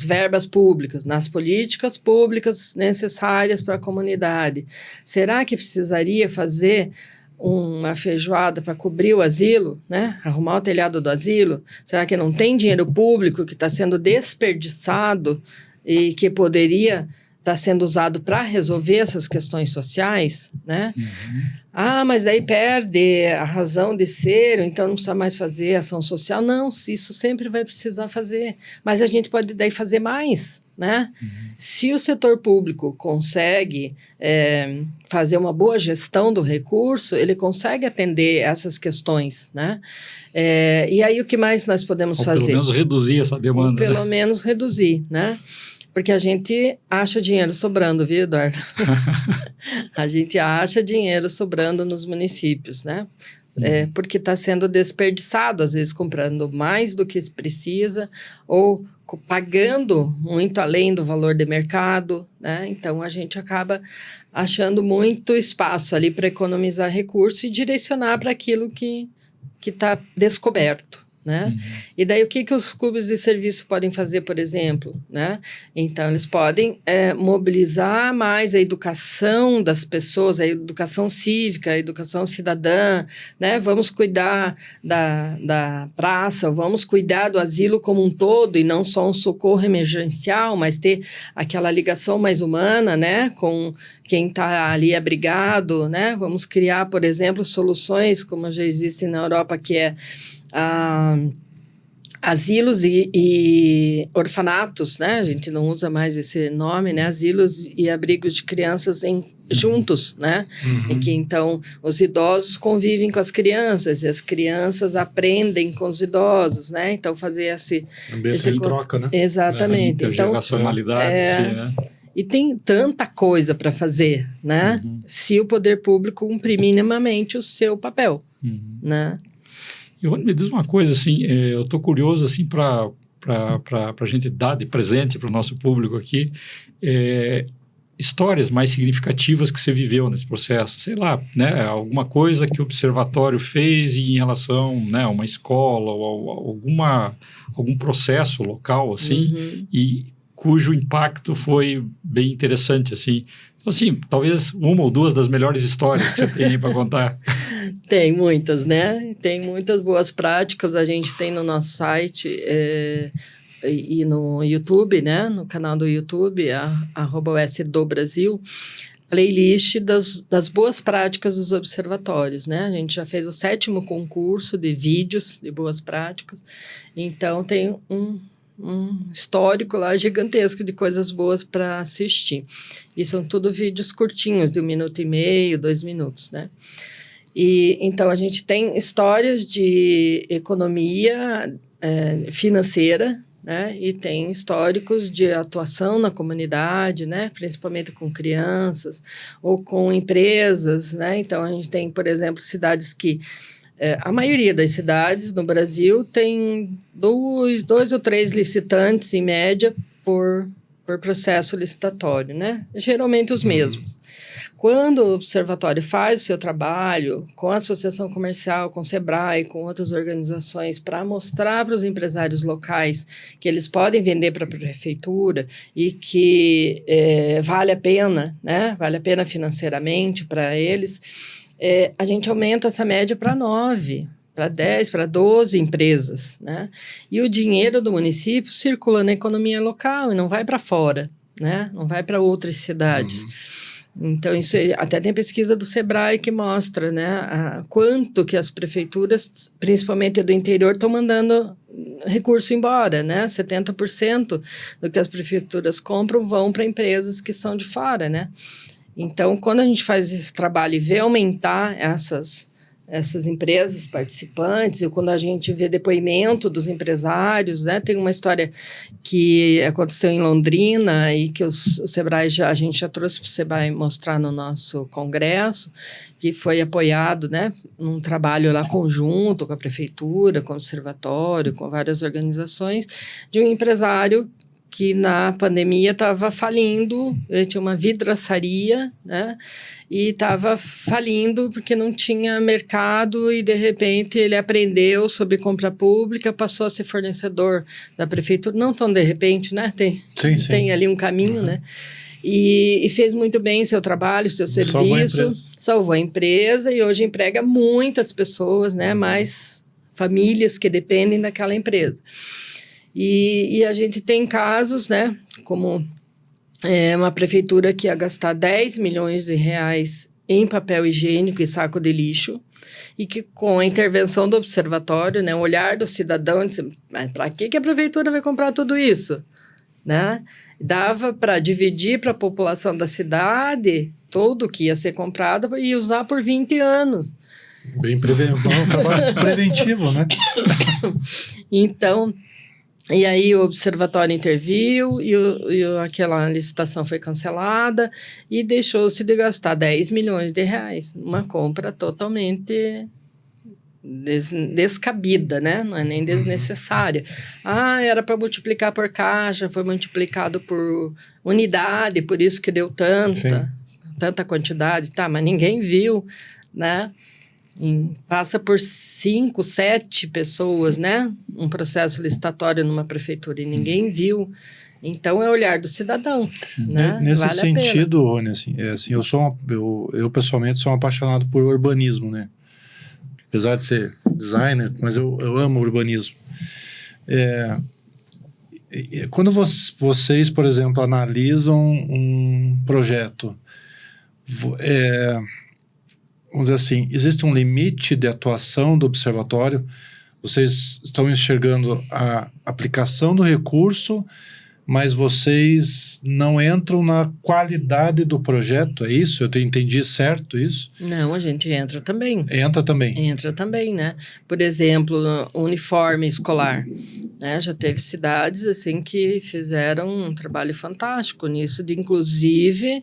verbas públicas, nas políticas públicas necessárias para a comunidade, será que precisaria fazer uma feijoada para cobrir o asilo, né? Arrumar o telhado do asilo? Será que não tem dinheiro público que está sendo desperdiçado e que poderia estar sendo usado para resolver essas questões sociais, né? Mas daí perde a razão de ser, então não precisa mais fazer ação social. Não, isso sempre vai precisar fazer, mas a gente pode daí fazer mais, né? Se o setor público consegue fazer uma boa gestão do recurso, ele consegue atender essas questões, né? E aí o que mais nós podemos fazer? Pelo menos reduzir essa demanda. Ou pelo menos reduzir, né? Porque a gente acha dinheiro sobrando, viu, Eduardo? A gente acha dinheiro sobrando nos municípios, né? Porque está sendo desperdiçado, às vezes comprando mais do que se precisa ou pagando muito além do valor de mercado, né? Então, a gente acaba achando muito espaço ali para economizar recursos e direcionar para aquilo que está descoberto, né? E daí, o que os clubes de serviço podem fazer, por exemplo, né? Então, eles podem mobilizar mais a educação das pessoas, a educação cívica, a educação cidadã, né? Vamos cuidar da praça, vamos cuidar do asilo como um todo e não só um socorro emergencial, mas ter aquela ligação mais humana, né? Com quem está ali abrigado, né? Vamos criar, por exemplo, soluções como já existem na Europa, que é asilos e orfanatos, né? A gente não usa mais esse nome, né? Asilos e abrigos de crianças juntos, né? E que, então, os idosos convivem com as crianças e as crianças aprendem com os idosos, né? Então, fazer esse em troca, né? Exatamente. Intergeracionalidade, sim, né? E tem tanta coisa para fazer, né? Se o poder público cumprir minimamente o seu papel, né? E me diz uma coisa, assim, eu estou curioso, assim, para a gente dar de presente para o nosso público aqui, histórias mais significativas que você viveu nesse processo, sei lá, né, alguma coisa que o observatório fez em relação, né, a uma escola ou algum processo local, assim, e cujo impacto foi bem interessante, assim. Então, assim, talvez uma ou duas das melhores histórias que você tem aí para contar. Tem muitas, né? Tem muitas boas práticas. A gente tem no nosso site e no YouTube, né? No canal do YouTube, @OSDoBrasil, playlist das boas práticas dos observatórios, né? A gente já fez o 7º concurso de vídeos de boas práticas. Então, tem um histórico lá gigantesco de coisas boas para assistir. E são tudo vídeos curtinhos, de 1 minuto e meio, 2 minutos, né? E então a gente tem histórias de economia financeira, né? E tem históricos de atuação na comunidade, né? Principalmente com crianças ou com empresas, né? Então a gente tem, por exemplo, cidades que a maioria das cidades no Brasil tem 2 ou 3 licitantes, em média, por processo licitatório, né? Geralmente os mesmos. Quando o Observatório faz o seu trabalho com a Associação Comercial, com o SEBRAE, com outras organizações, para mostrar para os empresários locais que eles podem vender para a prefeitura e que vale a pena, né? Vale a pena financeiramente para eles, a gente aumenta essa média para 9, para 10, para 12 empresas, né? E o dinheiro do município circula na economia local e não vai para fora, né? Não vai para outras cidades. Então, isso até tem pesquisa do SEBRAE que mostra, né, quanto que as prefeituras, principalmente do interior, estão mandando recurso embora, né? 70% do que as prefeituras compram vão para empresas que são de fora, né? Então, quando a gente faz esse trabalho e vê aumentar essas empresas participantes, e quando a gente vê depoimento dos empresários, né? Tem uma história que aconteceu em Londrina e que o SEBRAE a gente já trouxe para o SEBRAE mostrar no nosso congresso, que foi apoiado, né? Num trabalho lá conjunto com a prefeitura, com o observatório, com várias organizações, de um empresário que na pandemia estava falindo, ele tinha uma vidraçaria, né? E estava falindo porque não tinha mercado e, de repente, ele aprendeu sobre compra pública, passou a ser fornecedor da prefeitura. Não tão de repente, né? Tem ali um caminho, né? E fez muito bem seu trabalho, seu serviço. Salvou a empresa e hoje emprega muitas pessoas, né? Mais famílias que dependem daquela empresa. E a gente tem casos, né, como uma prefeitura que ia gastar 10 milhões de reais em papel higiênico e saco de lixo, e que com a intervenção do observatório, né, o olhar do cidadão, disse, mas para que a prefeitura vai comprar tudo isso? Né? Dava para dividir para a população da cidade todo o que ia ser comprado e usar por 20 anos. Bem um trabalho preventivo, né? Então... E aí o observatório interviu e aquela licitação foi cancelada e deixou-se de gastar 10 milhões de reais. Uma compra totalmente descabida, né? Não é nem desnecessária. Era para multiplicar por caixa, foi multiplicado por unidade, por isso que deu tanta quantidade, tá? Mas ninguém viu, né? Passa por 5, 7 pessoas, né? Um processo licitatório numa prefeitura e ninguém viu. Então, é o olhar do cidadão, né? Nesse vale sentido, Rony, assim, eu pessoalmente sou um apaixonado por urbanismo, né? Apesar de ser designer, mas eu amo urbanismo. Quando vocês, por exemplo, analisam um projeto, vamos dizer assim, existe um limite de atuação do observatório? Vocês estão enxergando a aplicação do recurso, mas vocês não entram na qualidade do projeto, é isso? Eu entendi certo isso? Não, a gente entra também. Entra também? Entra também, né? Por exemplo, uniforme escolar, né? Já teve cidades, assim, que fizeram um trabalho fantástico nisso, de inclusive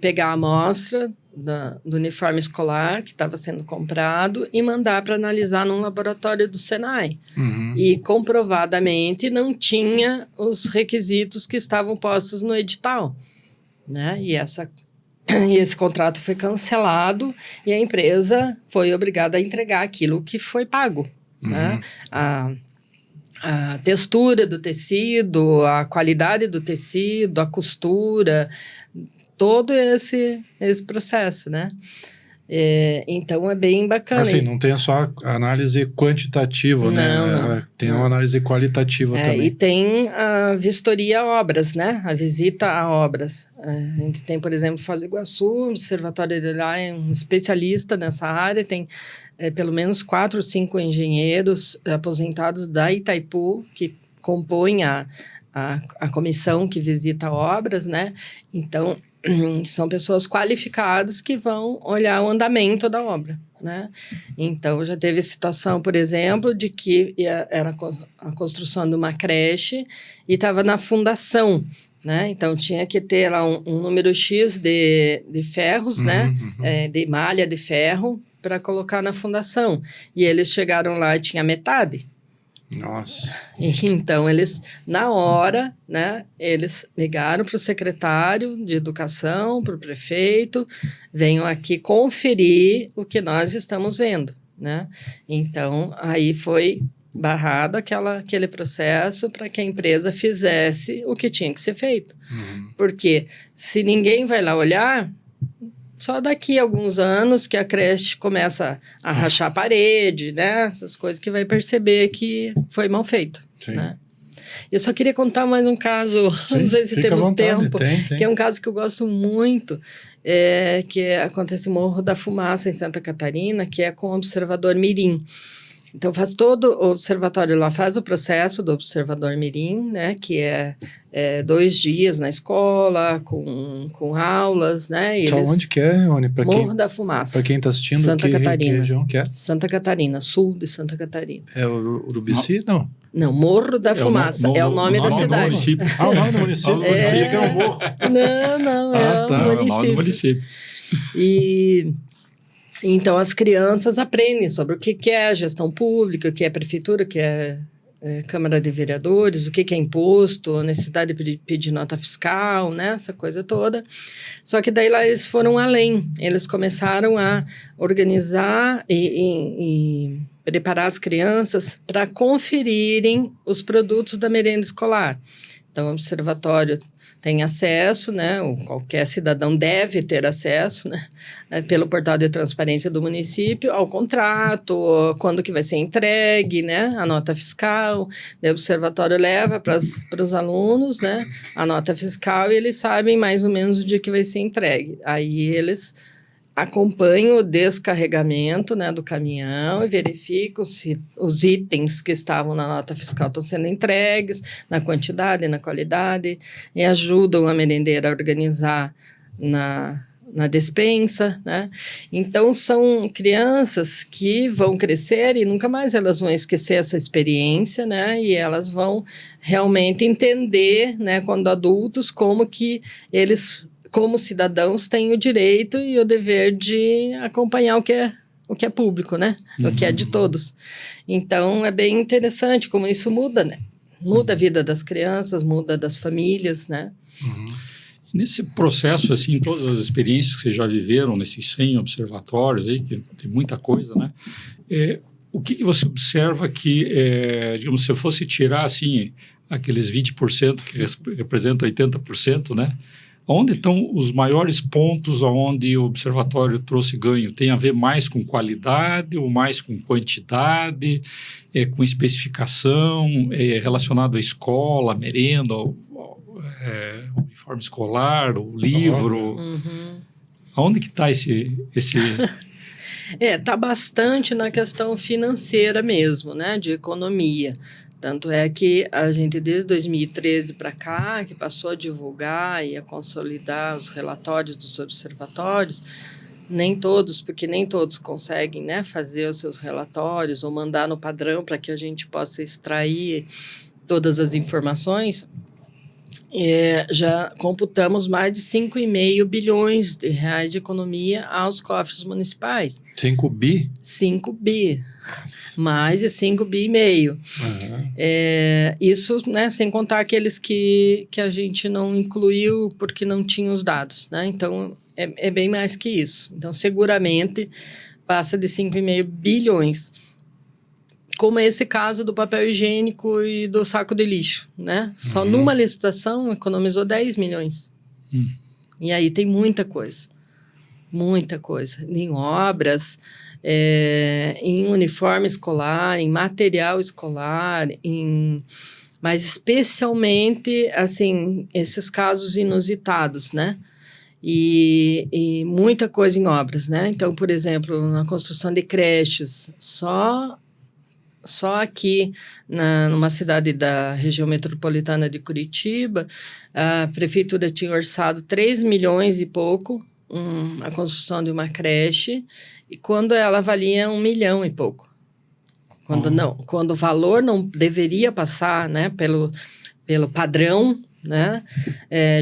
pegar a amostra do uniforme escolar que estava sendo comprado e mandar para analisar num laboratório do Senai. E comprovadamente não tinha os requisitos que estavam postos no edital, né? E esse contrato foi cancelado e a empresa foi obrigada a entregar aquilo que foi pago, né? A textura do tecido, a qualidade do tecido, a costura, todo esse processo, né? Então, é bem bacana. Assim, não tem só a análise quantitativa, né? Tem uma análise qualitativa também. E tem a vistoria a obras, né? A visita a obras. A gente tem, por exemplo, Foz do Iguaçu, o observatório de lá é um especialista nessa área, tem pelo menos 4 ou 5 engenheiros aposentados da Itaipu, que compõem a comissão que visita obras, né? Então, são pessoas qualificadas que vão olhar o andamento da obra, né? Então, já teve situação, por exemplo, de que era a construção de uma creche e estava na fundação, né? Então, tinha que ter lá um número X de ferros, né? De malha de ferro para colocar na fundação. E eles chegaram lá e tinha metade. Nossa. Então, eles, na hora, né, eles ligaram para o secretário de educação, para o prefeito, venham aqui conferir o que nós estamos vendo, né? Então, aí foi barrado aquele processo para que a empresa fizesse o que tinha que ser feito. Porque se ninguém vai lá olhar, só daqui a alguns anos que a creche começa a rachar a parede, né? Essas coisas que vai perceber que foi mal feito, né? Eu só queria contar mais um caso, não sei se temos tempo, que é um caso que eu gosto muito, que acontece em Morro da Fumaça, em Santa Catarina, que é com o Observador Mirim. Então, faz todo o observatório lá, faz o processo do Observador Mirim, né, que é 2 dias na escola, com aulas, né. E onde que é, Rony? Morro da Fumaça. Para quem está assistindo, Santa Catarina. Que região que é? Santa Catarina, sul de Santa Catarina. É o Urubici? Não. Não, Morro da Fumaça, é o nome da cidade. O nome do município? Achei que era um morro. Não, é o nome do município. E... Então, as crianças aprendem sobre o que é gestão pública, o que é prefeitura, o que é Câmara de Vereadores, o que é imposto, a necessidade de pedir nota fiscal, né? Essa coisa toda. Só que daí lá eles foram além. Eles começaram a organizar e preparar as crianças para conferirem os produtos da merenda escolar. Então, o observatório tem acesso, né? Qualquer cidadão deve ter acesso, né? Pelo portal de transparência do município, ao contrato, quando que vai ser entregue, né? A nota fiscal. O observatório leva para os alunos, né? A nota fiscal e eles sabem mais ou menos o dia que vai ser entregue. Aí eles acompanham o descarregamento, né, do caminhão e verificam se os itens que estavam na nota fiscal estão sendo entregues, na quantidade, na qualidade, e ajudam a merendeira a organizar na despensa, né? Então, são crianças que vão crescer e nunca mais elas vão esquecer essa experiência, né? E elas vão realmente entender, né, quando adultos, como que eles, como cidadãos, têm o direito e o dever de acompanhar o que é público, né? O que é de todos. Então, é bem interessante como isso muda, né? Muda a vida das crianças, muda das famílias, né? Nesse processo, assim, todas as experiências que vocês já viveram nesses 100 observatórios aí, que tem muita coisa, né? O que você observa que, digamos, se eu fosse tirar, assim, aqueles 20% que representam 80%, né? Onde estão os maiores pontos onde o observatório trouxe ganho? Tem a ver mais com qualidade ou mais com quantidade, com especificação, relacionado à escola, à merenda, uniforme escolar, o livro? Aonde que está esse... Está bastante na questão financeira mesmo, né? De economia. Tanto é que a gente, desde 2013 para cá, que passou a divulgar e a consolidar os relatórios dos observatórios, nem todos, porque nem todos conseguem, né, fazer os seus relatórios ou mandar no padrão para que a gente possa extrair todas as informações, já computamos mais de 5,5 bilhões de reais de economia aos cofres municipais. 5 bi? 5 bi. Mais de 5,5 bi. Isso, né, sem contar aqueles que a gente não incluiu porque não tinha os dados, né? Então, é bem mais que isso. Então, seguramente, passa de 5,5 bilhões. Como esse caso do papel higiênico e do saco de lixo, né? Só numa licitação economizou 10 milhões. E aí tem muita coisa. Muita coisa. Em obras, em uniforme escolar, em material escolar, mas especialmente, assim, esses casos inusitados, né? E muita coisa em obras, né? Então, por exemplo, na construção de creches, só só aqui, numa cidade da região metropolitana de Curitiba, a prefeitura tinha orçado 3 milhões e pouco a construção de uma creche, e quando ela valia 1 milhão e pouco. Quando o valor não deveria passar, né, pelo padrão, né,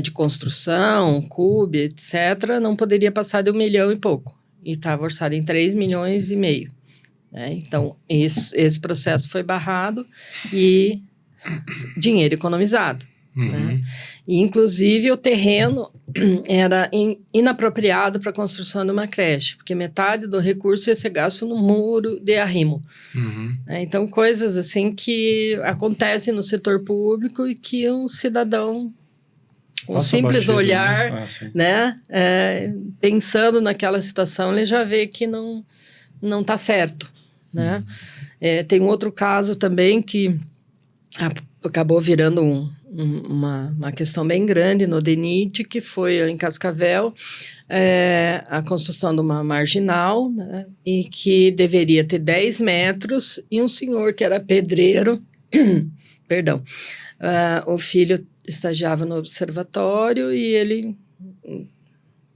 de construção, CUB, etc., não poderia passar de 1 milhão e pouco. E estava orçado em 3 milhões e meio. Né? Então, esse processo foi barrado e dinheiro economizado. Né? E, inclusive, o terreno era inapropriado para a construção de uma creche, porque metade do recurso ia ser gasto no muro de arrimo. Né? Então, coisas assim que acontecem no setor público e que um cidadão, com um simples batido, olhar, né? Pensando naquela situação, ele já vê que não está certo. Né? Tem um outro caso também que acabou virando uma questão bem grande no DENIT, que foi em Cascavel, a construção de uma marginal, né? E que deveria ter 10 metros, e um senhor que era pedreiro, perdão, o filho estagiava no observatório e ele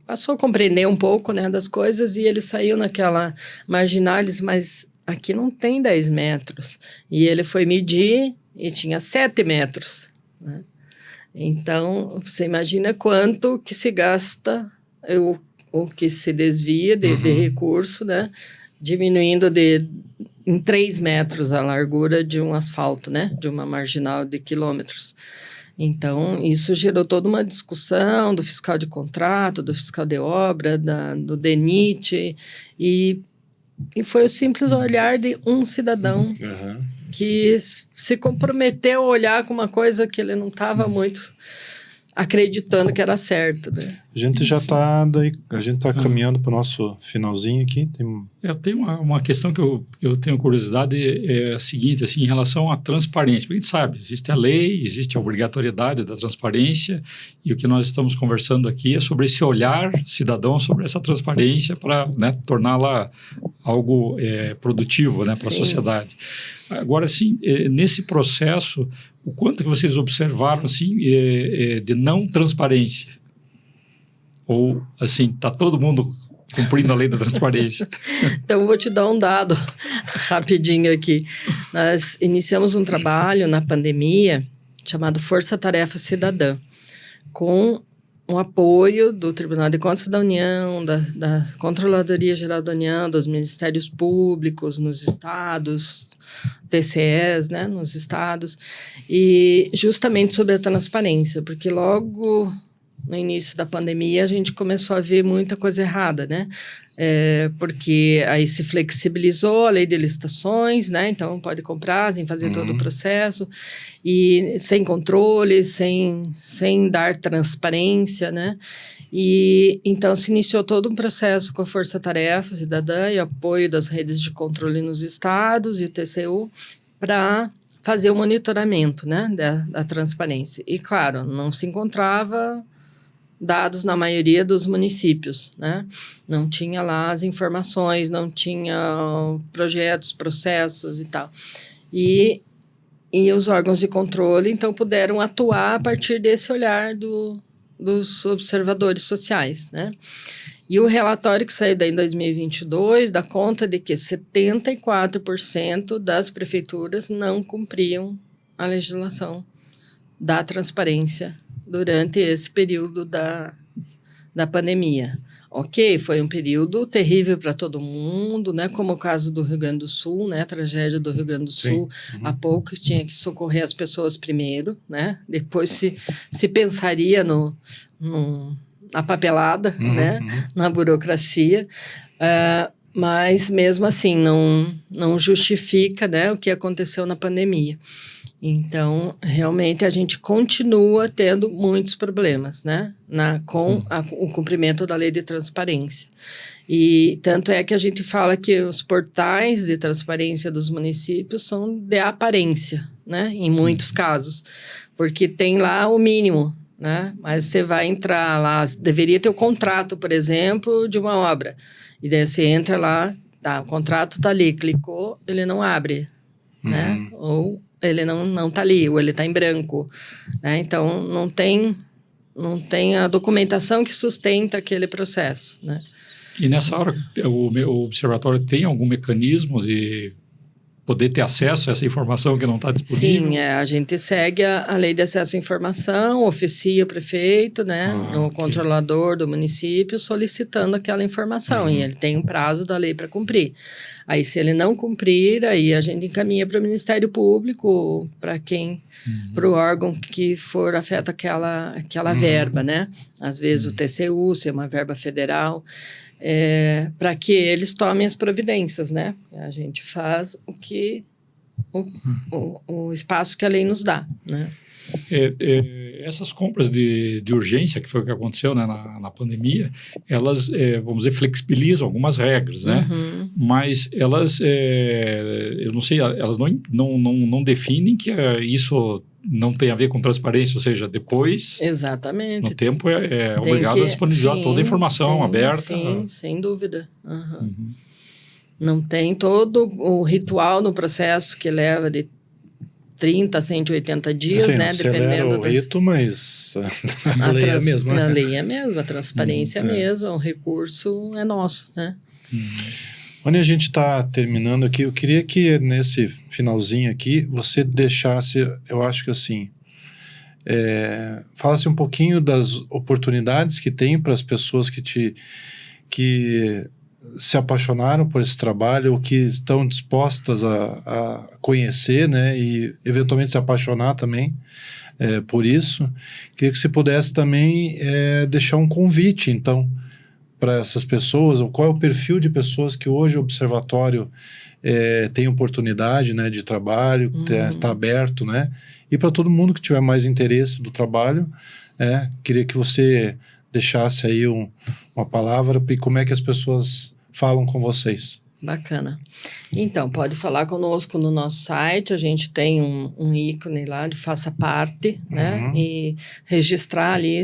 passou a compreender um pouco, né, das coisas, e ele saiu naquela marginal, ele disse, mas aqui não tem 10 metros. E ele foi medir e tinha 7 metros. Né? Então, você imagina quanto que se gasta, o que se desvia de recurso, né? Diminuindo em 3 metros a largura de um asfalto, né? De uma marginal de quilômetros. Então, isso gerou toda uma discussão do fiscal de contrato, do fiscal de obra, do DENIT, e foi o simples olhar de um cidadão que se comprometeu a olhar com uma coisa que ele não estava muito acreditando que era certo. Né? A gente já está caminhando para o nosso finalzinho aqui. Eu tenho uma questão que eu tenho curiosidade, é a seguinte, assim, em relação à transparência. Porque a gente sabe, existe a lei, existe a obrigatoriedade da transparência, e o que nós estamos conversando aqui é sobre esse olhar cidadão, sobre essa transparência para, né, torná-la algo produtivo, né, para a sociedade. Agora, assim, nesse processo, o quanto que vocês observaram, assim, de não transparência? Ou, assim, está todo mundo cumprindo a lei da transparência? Então, vou te dar um dado rapidinho aqui. Nós iniciamos um trabalho na pandemia chamado Força Tarefa Cidadã, com o apoio do Tribunal de Contas da União, da Controladoria Geral da União, dos Ministérios Públicos nos estados, TCEs, né, nos estados, e justamente sobre a transparência, porque logo no início da pandemia a gente começou a ver muita coisa errada, né? Porque aí se flexibilizou a lei de licitações, né? Então pode comprar sem fazer todo o processo, e sem controle, sem dar transparência, né? E então se iniciou todo um processo com a Força Tarefa Cidadã e apoio das redes de controle nos estados e o TCU para fazer o monitoramento, né, da transparência. E claro, não se encontrava dados na maioria dos municípios, né? Não tinha lá as informações, não tinha projetos, processos e tal. E os órgãos de controle, então, puderam atuar a partir desse olhar dos observadores sociais, né? E o relatório que saiu daí em 2022 dá conta de que 74% das prefeituras não cumpriam a legislação da transparência durante esse período da pandemia. Ok, foi um período terrível para todo mundo, né? Como o caso do Rio Grande do Sul, né? A tragédia do Rio Grande do Sul. Há pouco tinha que socorrer as pessoas primeiro, né? Depois se pensaria na papelada, né? Na burocracia. Mas, mesmo assim, não justifica, né, o que aconteceu na pandemia. Então, realmente, a gente continua tendo muitos problemas, né, com o cumprimento da lei de transparência. E tanto é que a gente fala que os portais de transparência dos municípios são de aparência, né, em muitos casos, porque tem lá o mínimo, né, mas você vai entrar lá, deveria ter o contrato, por exemplo, de uma obra, e daí você entra lá, o contrato está ali, clicou, ele não abre. né? Ou ele não está ali, ou ele está em branco, né? Então, não tem a documentação que sustenta aquele processo, né? E nessa hora, o observatório tem algum mecanismo de poder ter acesso a essa informação que não está disponível? Sim, a gente segue a lei de acesso à informação, oficia o prefeito, né, o controlador do município, solicitando aquela informação, e ele tem um prazo da lei para cumprir. Aí, se ele não cumprir, aí a gente encaminha para o Ministério Público, para o órgão que for afeta aquela verba, né? Às vezes o TCU, se é uma verba federal, para que eles tomem as providências, né? A gente faz o espaço que a lei nos dá, né? Essas compras de urgência, que foi o que aconteceu, né, na pandemia, elas, vamos dizer, flexibilizam algumas regras, né? Mas elas, eu não sei, elas não definem que isso não tem a ver com transparência, ou seja, depois, exatamente, no tempo, obrigado a disponibilizar toda a informação aberta. Sim, sem dúvida. Não tem todo o ritual no processo que leva de 30 a 180 dias, assim, né? Dependendo o rito, mas a lei é a mesma. A lei é a mesma, a transparência é a mesma, o recurso é nosso, né? Onde a gente está terminando aqui, eu queria que nesse finalzinho aqui, você deixasse, eu acho que assim, falasse um pouquinho das oportunidades que tem para as pessoas que se apaixonaram por esse trabalho ou que estão dispostas a conhecer, né, e eventualmente se apaixonar também por isso. Queria que você pudesse também deixar um convite, então, para essas pessoas, ou qual é o perfil de pessoas que hoje o Observatório tem oportunidade, né, de trabalho, está aberto, né, e para todo mundo que tiver mais interesse do trabalho, queria que você deixasse aí uma palavra e como é que as pessoas falam com vocês. Bacana. Então, pode falar conosco no nosso site, a gente tem um ícone lá de faça parte, né, e registrar ali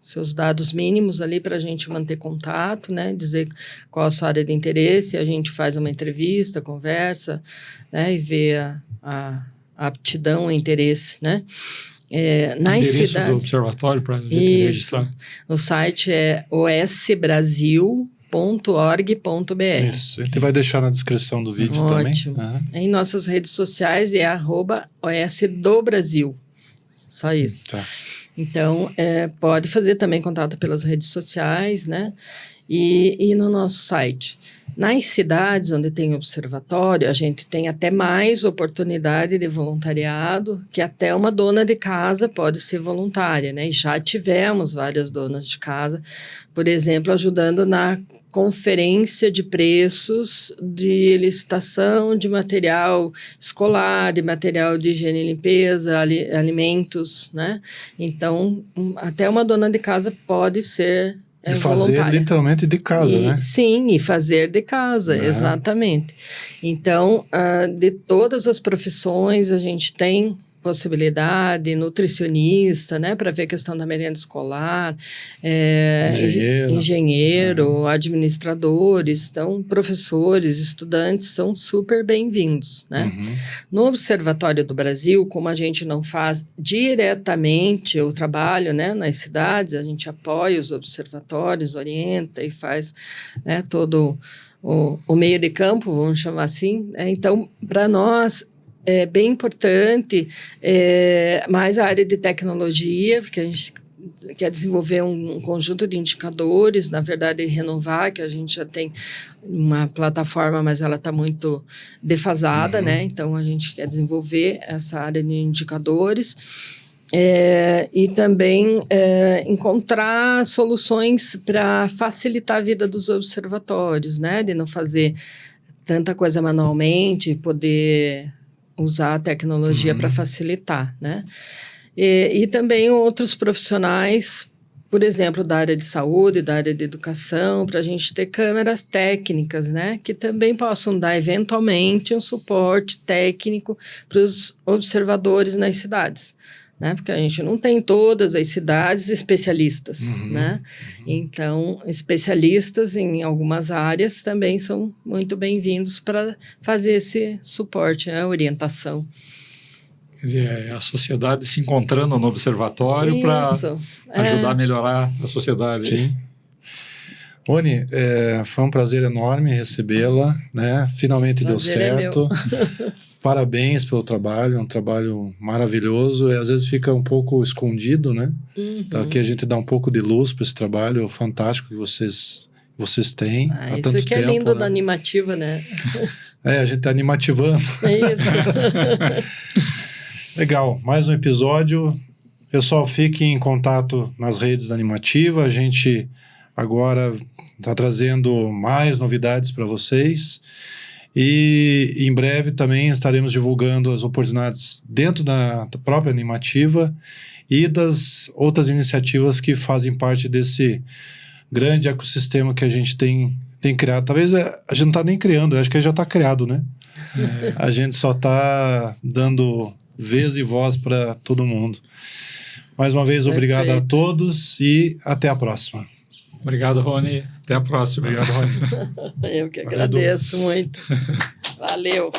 seus dados mínimos ali para a gente manter contato, né, dizer qual a sua área de interesse, a gente faz uma entrevista, conversa, né, e vê a aptidão e interesse, né. Endereço do observatório para a gente registrar. O site é osbrasil.org.br. Isso, a gente vai deixar na descrição do vídeo também. Ótimo. Em nossas redes sociais é @osdobrasil. Só isso. Tá. Então, pode fazer também contato pelas redes sociais, né? E no nosso site. Nas cidades onde tem observatório, a gente tem até mais oportunidade de voluntariado, que até uma dona de casa pode ser voluntária, né? E já tivemos várias donas de casa, por exemplo, ajudando na conferência de preços de licitação de material escolar, de material de higiene e limpeza, alimentos, né? Então, até uma dona de casa pode ser e fazer literalmente de casa, né? Sim, e fazer de casa, exatamente. Então, de todas as profissões, a gente tem possibilidade, nutricionista, né, para ver a questão da merenda escolar, engenheiro, administradores, então, professores, estudantes são super bem-vindos, né? No Observatório do Brasil, como a gente não faz diretamente o trabalho, né, nas cidades, a gente apoia os observatórios, orienta e faz, né, todo o meio de campo, vamos chamar assim, né? Então, para nós, é bem importante mais a área de tecnologia, porque a gente quer desenvolver um conjunto de indicadores, na verdade, renovar, que a gente já tem uma plataforma, mas ela está muito defasada, né? Então, a gente quer desenvolver essa área de indicadores e também encontrar soluções para facilitar a vida dos observatórios, né? De não fazer tanta coisa manualmente, poder usar a tecnologia para facilitar, né? E também outros profissionais, por exemplo, da área de saúde, da área de educação, para a gente ter câmeras técnicas, né? Que também possam dar, eventualmente, um suporte técnico para os observadores nas cidades, né? Porque a gente não tem em todas as cidades especialistas, né? Então, especialistas em algumas áreas também são muito bem-vindos para fazer esse suporte, né? Orientação. Quer dizer, é a sociedade se encontrando no observatório para ajudar a melhorar a sociedade. Sim. Rony, foi um prazer enorme recebê-la, né? Finalmente deu certo. Parabéns pelo trabalho, é um trabalho maravilhoso. Às vezes fica um pouco escondido, né? Então aqui a gente dá um pouco de luz para esse trabalho fantástico que vocês têm há tanto tempo. Isso que é lindo, né? Da Animativa, né? A gente está animativando. É isso. Legal, mais um episódio. Pessoal, fiquem em contato nas redes da Animativa. A gente agora está trazendo mais novidades para vocês. E em breve também estaremos divulgando as oportunidades dentro da própria Animativa e das outras iniciativas que fazem parte desse grande ecossistema que a gente tem criado. Talvez a gente não está nem criando, acho que já está criado, né? A gente só está dando vez e voz para todo mundo. Mais uma vez, obrigado a todos e até a próxima. Obrigado, Rony. Até a próxima. Obrigado, Rony. Eu que agradeço muito. Valeu.